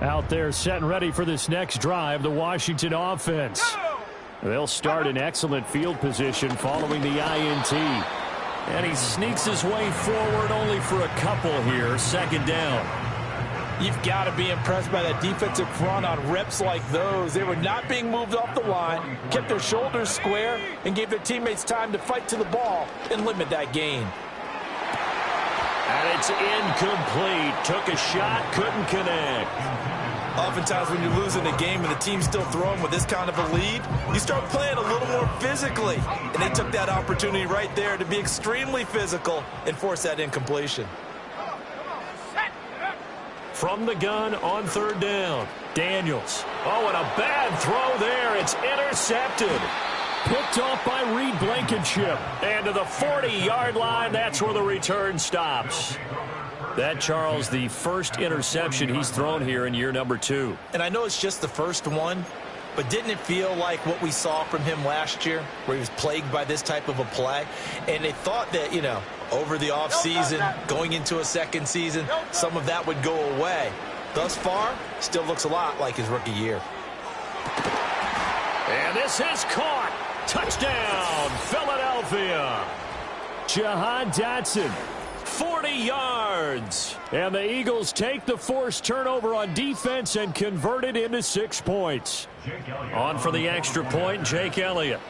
Out there set and ready for this next drive, the Washington offense. They'll start in excellent field position following the INT. And he sneaks his way forward only for a couple here, 2nd down. You've got to be impressed by that defensive front on reps like those. They were not being moved off the line, kept their shoulders square, and gave their teammates time to fight to the ball and limit that gain. And it's incomplete. Took a shot, couldn't connect. Oftentimes when you're losing a game and the team's still throwing with this kind of a lead, you start playing a little more physically. And they took that opportunity right there to be extremely physical and force that incompletion. From the gun on third down, Daniels. Oh, and a bad throw there. It's intercepted. Picked off by Reed Blankenship. And to the 40-yard line, that's where the return stops. That, Charles, the first interception he's thrown here in year number 2. And I know it's just the first one, but didn't it feel like what we saw from him last year, where he was plagued by this type of a play? And they thought that, you know, over the offseason, going into a second season, some of that would go away. Thus far, still looks a lot like his rookie year. And this is caught. Touchdown, Philadelphia. Jahan Dotson, 40 yards. And the Eagles take the forced turnover on defense and convert it into 6 points. On for the extra point, Jake Elliott.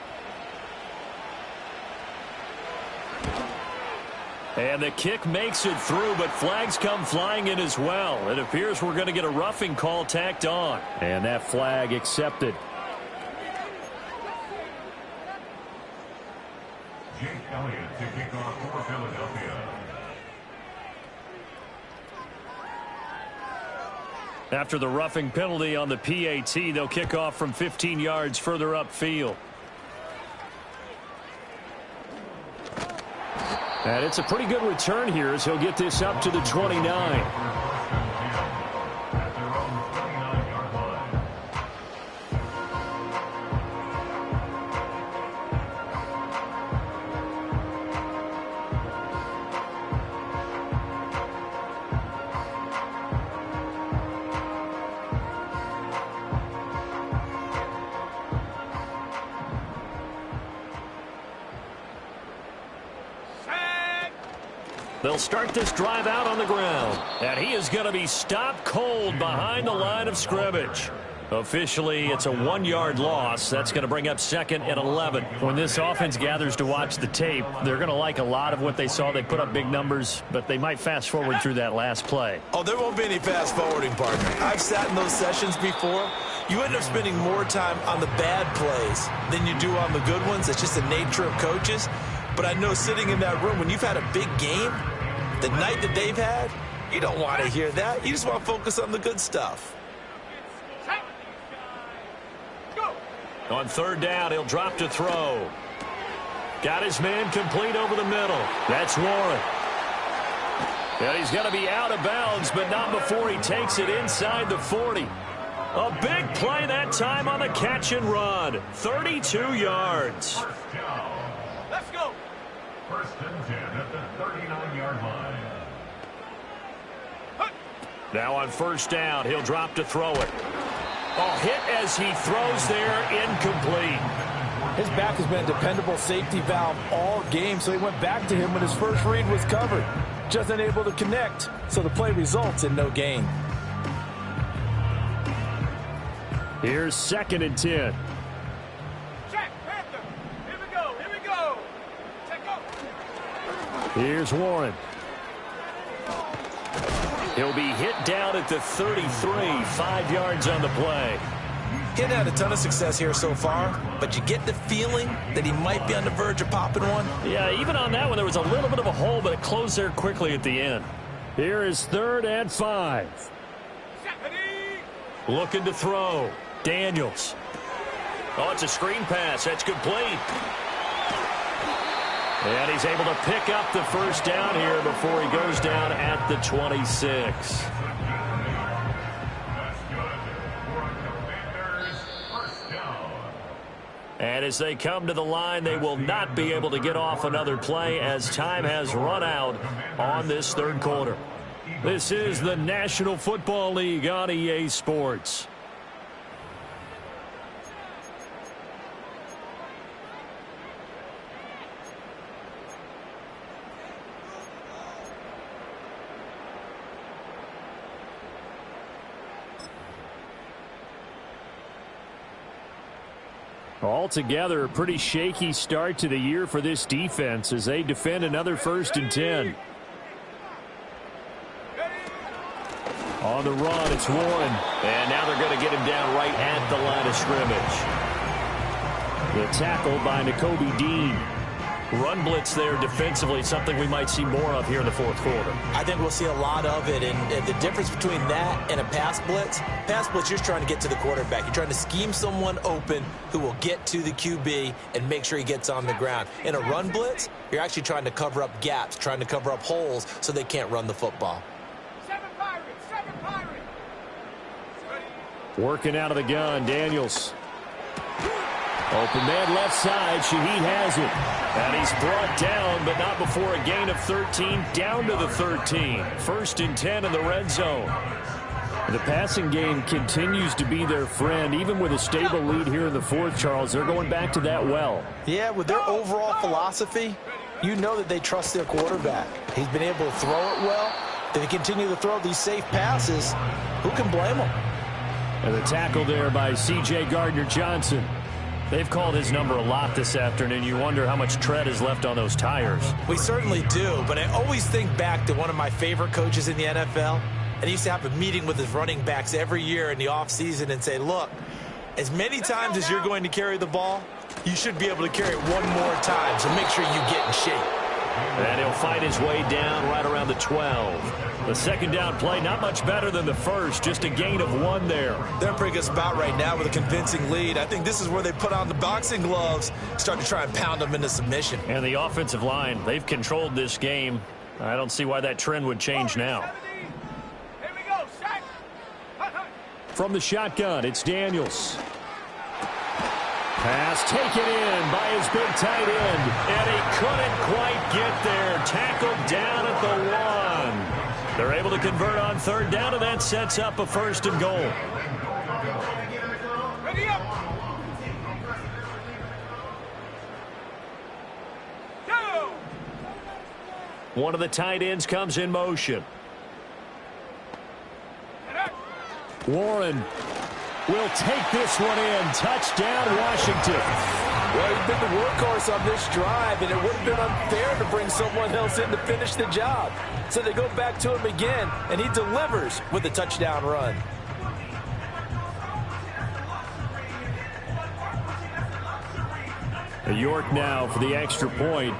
And the kick makes it through, but flags come flying in as well. It appears we're going to get a roughing call tacked on. And that flag accepted. Jake Elliott to kick off for Philadelphia. After the roughing penalty on the PAT, they'll kick off from 15 yards further upfield. And it's a pretty good return here as he'll get this up to the 29. They'll start this drive out on the ground. And he is going to be stopped cold behind the line of scrimmage. Officially, it's a 1-yard loss. That's going to bring up second and 11. When this offense gathers to watch the tape, they're going to like a lot of what they saw. They put up big numbers, but they might fast forward through that last play. Oh, there won't be any fast forwarding, partner. I've sat in those sessions before. You end up spending more time on the bad plays than you do on the good ones. It's just the nature of coaches. But I know sitting in that room, when you've had a big game, the night that they've had, you don't want to hear that. You just want to focus on the good stuff. On third down, he'll drop to throw. Got his man complete over the middle. That's Warren. And he's going to be out of bounds, but not before he takes it inside the 40. A big play that time on the catch and run. 32 yards. Let's go. First and 10 at the 39-yard line. Now on first down, he'll drop to throw it. A hit as he throws there, incomplete. His back has been a dependable safety valve all game, so he went back to him when his first read was covered. Just unable to connect, so the play results in no gain. Here's second and 10. Check, Panther. Here we go. Check out. Here's Warren. He'll be hit down at the 33, 5 yards on the play. He hasn't had a ton of success here so far, but you get the feeling that he might be on the verge of popping one. Yeah, even on that one, there was a little bit of a hole, but it closed there quickly at the end. Here is third and 5. Looking to throw. Daniels. Oh, it's a screen pass. That's complete. And he's able to pick up the first down here before he goes down at the 26. And as they come to the line, they will not be able to get off another play as time has run out on this third quarter. This is the National Football League on EA Sports. Altogether, a pretty shaky start to the year for this defense as they defend another first and 10. On the run, it's Warren. And now they're going to get him down right at the line of scrimmage. The tackle by Nakobe Dean. Run blitz there defensively, something we might see more of here in the fourth quarter. I think we'll see a lot of it, and the difference between that and a pass blitz, you're just trying to get to the quarterback. You're trying to scheme someone open who will get to the QB and make sure he gets on the ground. In a run blitz, you're actually trying to cover up gaps, trying to cover up holes so they can't run the football. Seven Pirates. Working out of the gun, Daniels. Open man left side. Shaheed has it. And he's brought down, but not before a gain of 13, down to the 13. 1st and 10 in the red zone. The passing game continues to be their friend. Even with a stable lead here in the fourth, Charles, they're going back to that well. Yeah, with their overall philosophy, you know that they trust their quarterback. He's been able to throw it well. They continue to throw these safe passes. Who can blame them? And the tackle there by C.J. Gardner-Johnson. They've called his number a lot this afternoon. You wonder how much tread is left on those tires. We certainly do, but I always think back to one of my favorite coaches in the NFL. And he used to have a meeting with his running backs every year in the offseason and say, look, as many times as you're going to carry the ball, you should be able to carry it one more time, so make sure you get in shape. And he'll fight his way down right around the 12. The second down play, not much better than the first, just a gain of 1 there. They're in a pretty good spot right now with a convincing lead. I think this is where they put on the boxing gloves, start to try and pound them into submission. And the offensive line, they've controlled this game. I don't see why that trend would change now. Here we go, Shaq. From the shotgun, it's Daniels. Pass taken in by his big tight end, and he couldn't quite get there. Tackled down at the 1. They're able to convert on 3rd down, and that sets up a 1st and goal. Ready up. Go. One of the tight ends comes in motion. Warren will take this one in. Touchdown, Washington. Well, he's been the workhorse on this drive, and it would have been unfair to bring someone else in to finish the job. So they go back to him again, and he delivers with a touchdown run. York now for the extra point.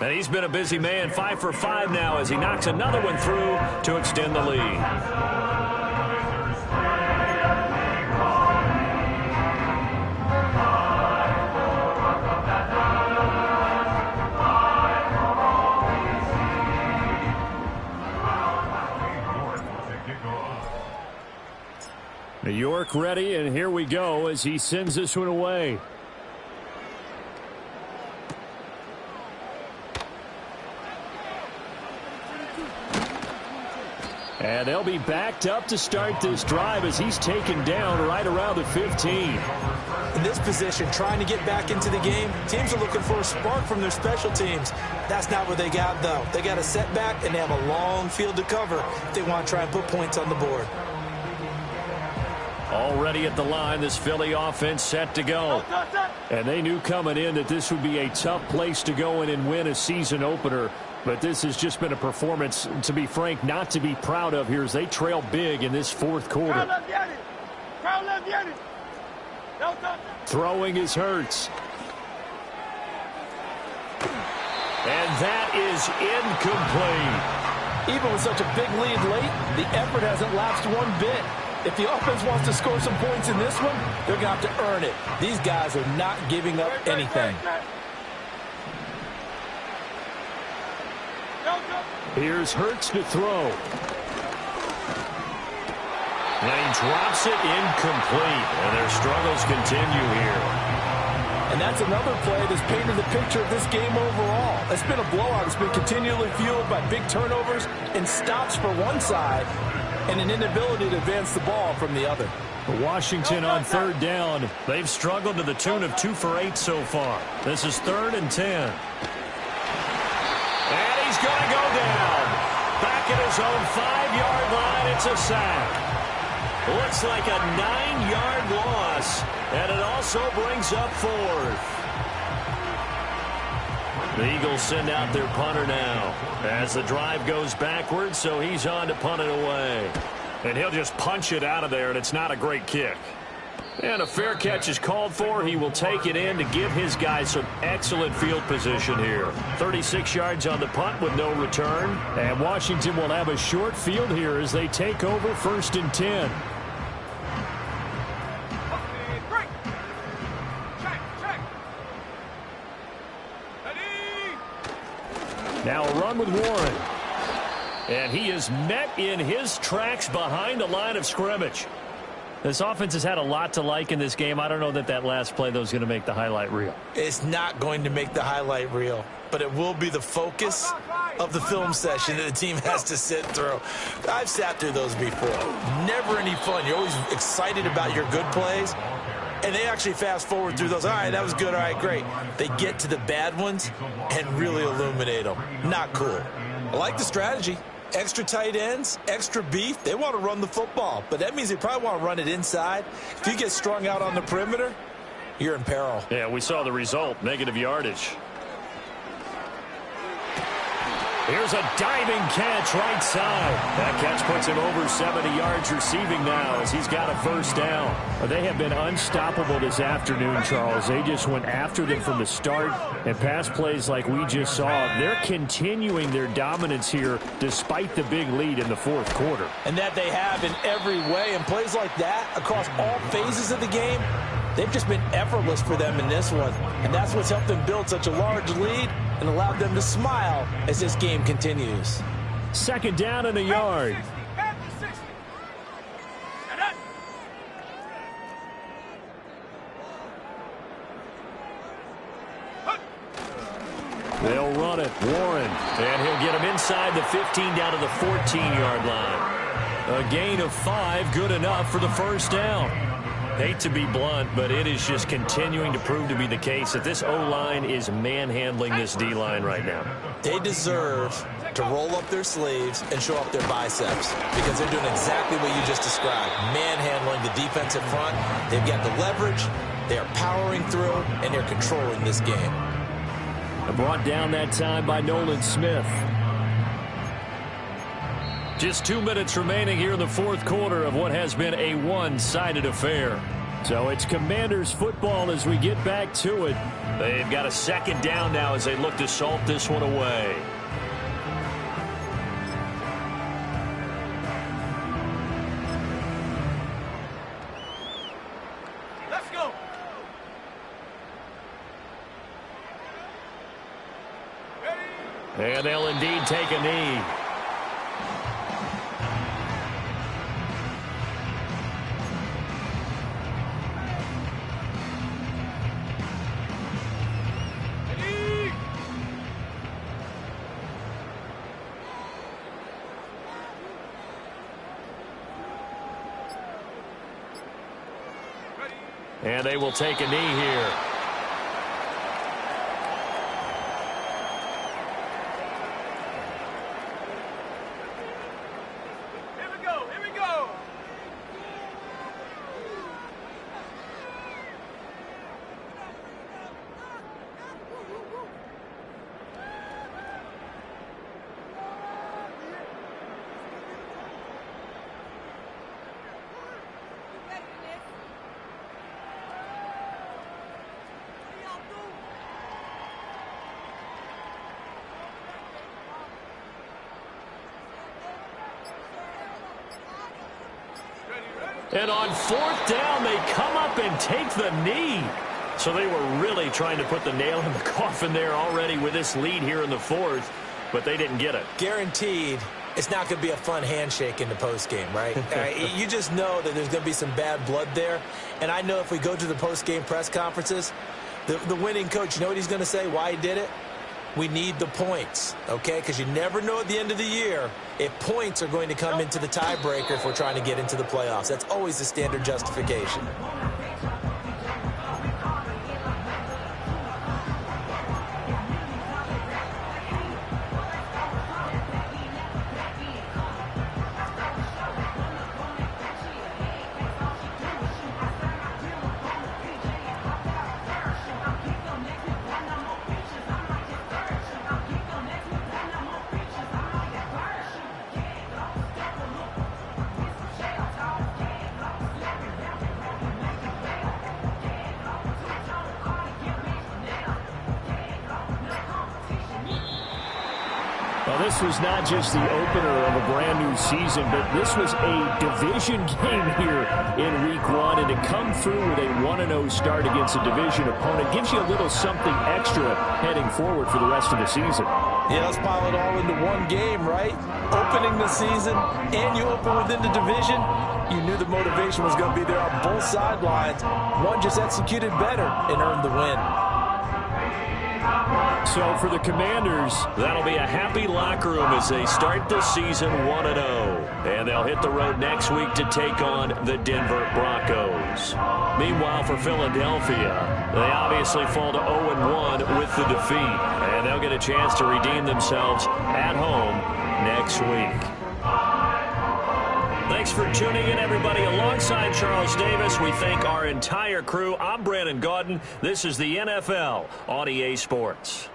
And he's been a busy man, 5 for 5 now as he knocks another one through to extend the lead. New York ready, and here we go as he sends this one away. And they'll be backed up to start this drive as he's taken down right around the 15. In this position, trying to get back into the game, teams are looking for a spark from their special teams. That's not what they got, though. They got a setback, and they have a long field to cover if they want to try and put points on the board. Already at the line, this Philly offense set to go. And they knew coming in that this would be a tough place to go in and win a season opener. But this has just been a performance, to be frank, not to be proud of here as they trail big in this fourth quarter. Throwing is Hurts. And that is incomplete. Even with such a big lead late, the effort hasn't lapsed one bit. If the offense wants to score some points in this one, they're going to have to earn it. These guys are not giving up anything. Here's Hurts to throw. And he drops it incomplete. And their struggles continue here. And that's another play that's painted the picture of this game overall. It's been a blowout. It's been continually fueled by big turnovers and stops for one side and an inability to advance the ball from the other. Washington on 3rd down. They've struggled to the tune of 2 for 8 so far. This is 3rd and 10. And he's going to go down. Back at his own 5-yard line, it's a sack. Looks like a 9-yard loss, and it also brings up 4th. The Eagles send out their punter now as the drive goes backwards, so he's on to punt it away. And he'll just punch it out of there, and it's not a great kick. And a fair catch is called for. He will take it in to give his guys some excellent field position here. 36 yards on the punt with no return. And Washington will have a short field here as they take over 1st and 10. Break. Check. Ready. Now a run with Warren. And he is met in his tracks behind the line of scrimmage. This offense has had a lot to like in this game. I don't know that last play, though, is going to make the highlight reel. It's not going to make the highlight reel, but it will be the focus of the film session that the team has to sit through. I've sat through those before. Never any fun. You're always excited about your good plays, and they actually fast forward through those. All right, that was good. All right, great. They get to the bad ones and really illuminate them. Not cool. I like the strategy. Extra tight ends, extra beef. They want to run the football, but that means they probably want to run it inside. If you get strung out on the perimeter, you're in peril. Yeah, we saw the result, negative yardage. Here's a diving catch right side. That catch puts him over 70 yards receiving now as he's got a first down. They have been unstoppable this afternoon, Charles. They just went after them from the start, and pass plays like we just saw. They're continuing their dominance here despite the big lead in the fourth quarter. And that they have in every way. And plays like that across all phases of the game, they've just been effortless for them in this one. And that's what's helped them build such a large lead and allowed them to smile as this game continues. 2nd down and a yard. They'll run it. Warren. And he'll get him inside the 15 down to the 14-yard line. A gain of 5, good enough for the first down. Hate to be blunt, but it is just continuing to prove to be the case that this O-line is manhandling this D-line right now. They deserve to roll up their sleeves and show up their biceps because they're doing exactly what you just described, manhandling the defensive front. They've got the leverage, they are powering through, and they're controlling this game. Brought down that time by Nolan Smith. Just 2 minutes remaining here in the fourth quarter of what has been a one-sided affair. So it's Commanders football as we get back to it. They've got a 2nd down now as they look to salt this one away. Let's go. And they'll indeed take a knee. And they will take a knee here. Here we go. Here we go. And on 4th down, they come up and take the knee. So they were really trying to put the nail in the coffin there already with this lead here in the fourth, but they didn't get it. Guaranteed it's not going to be a fun handshake in the postgame, right? You just know that there's going to be some bad blood there. And I know if we go to the postgame press conferences, the winning coach, you know what he's going to say, why he did it? We need the points, okay? Because you never know at the end of the year if points are going to come into the tiebreaker if we're trying to get into the playoffs. That's always the standard justification. Well, this was not just the opener of a brand new season, but this was a division game here in Week 1, and to come through with a 1-0 start against a division opponent gives you a little something extra heading forward for the rest of the season. Yeah, let's pile it all into one game, right? Opening the season, and you open within the division. You knew the motivation was going to be there on both sidelines. One just executed better and earned the win. So for the Commanders, that'll be a happy locker room as they start the season 1-0. And they'll hit the road next week to take on the Denver Broncos. Meanwhile, for Philadelphia, they obviously fall to 0-1 with the defeat. And they'll get a chance to redeem themselves at home next week. Thanks for tuning in, everybody. Alongside Charles Davis, we thank our entire crew. I'm Brandon Gaudin. This is the NFL on EA Sports.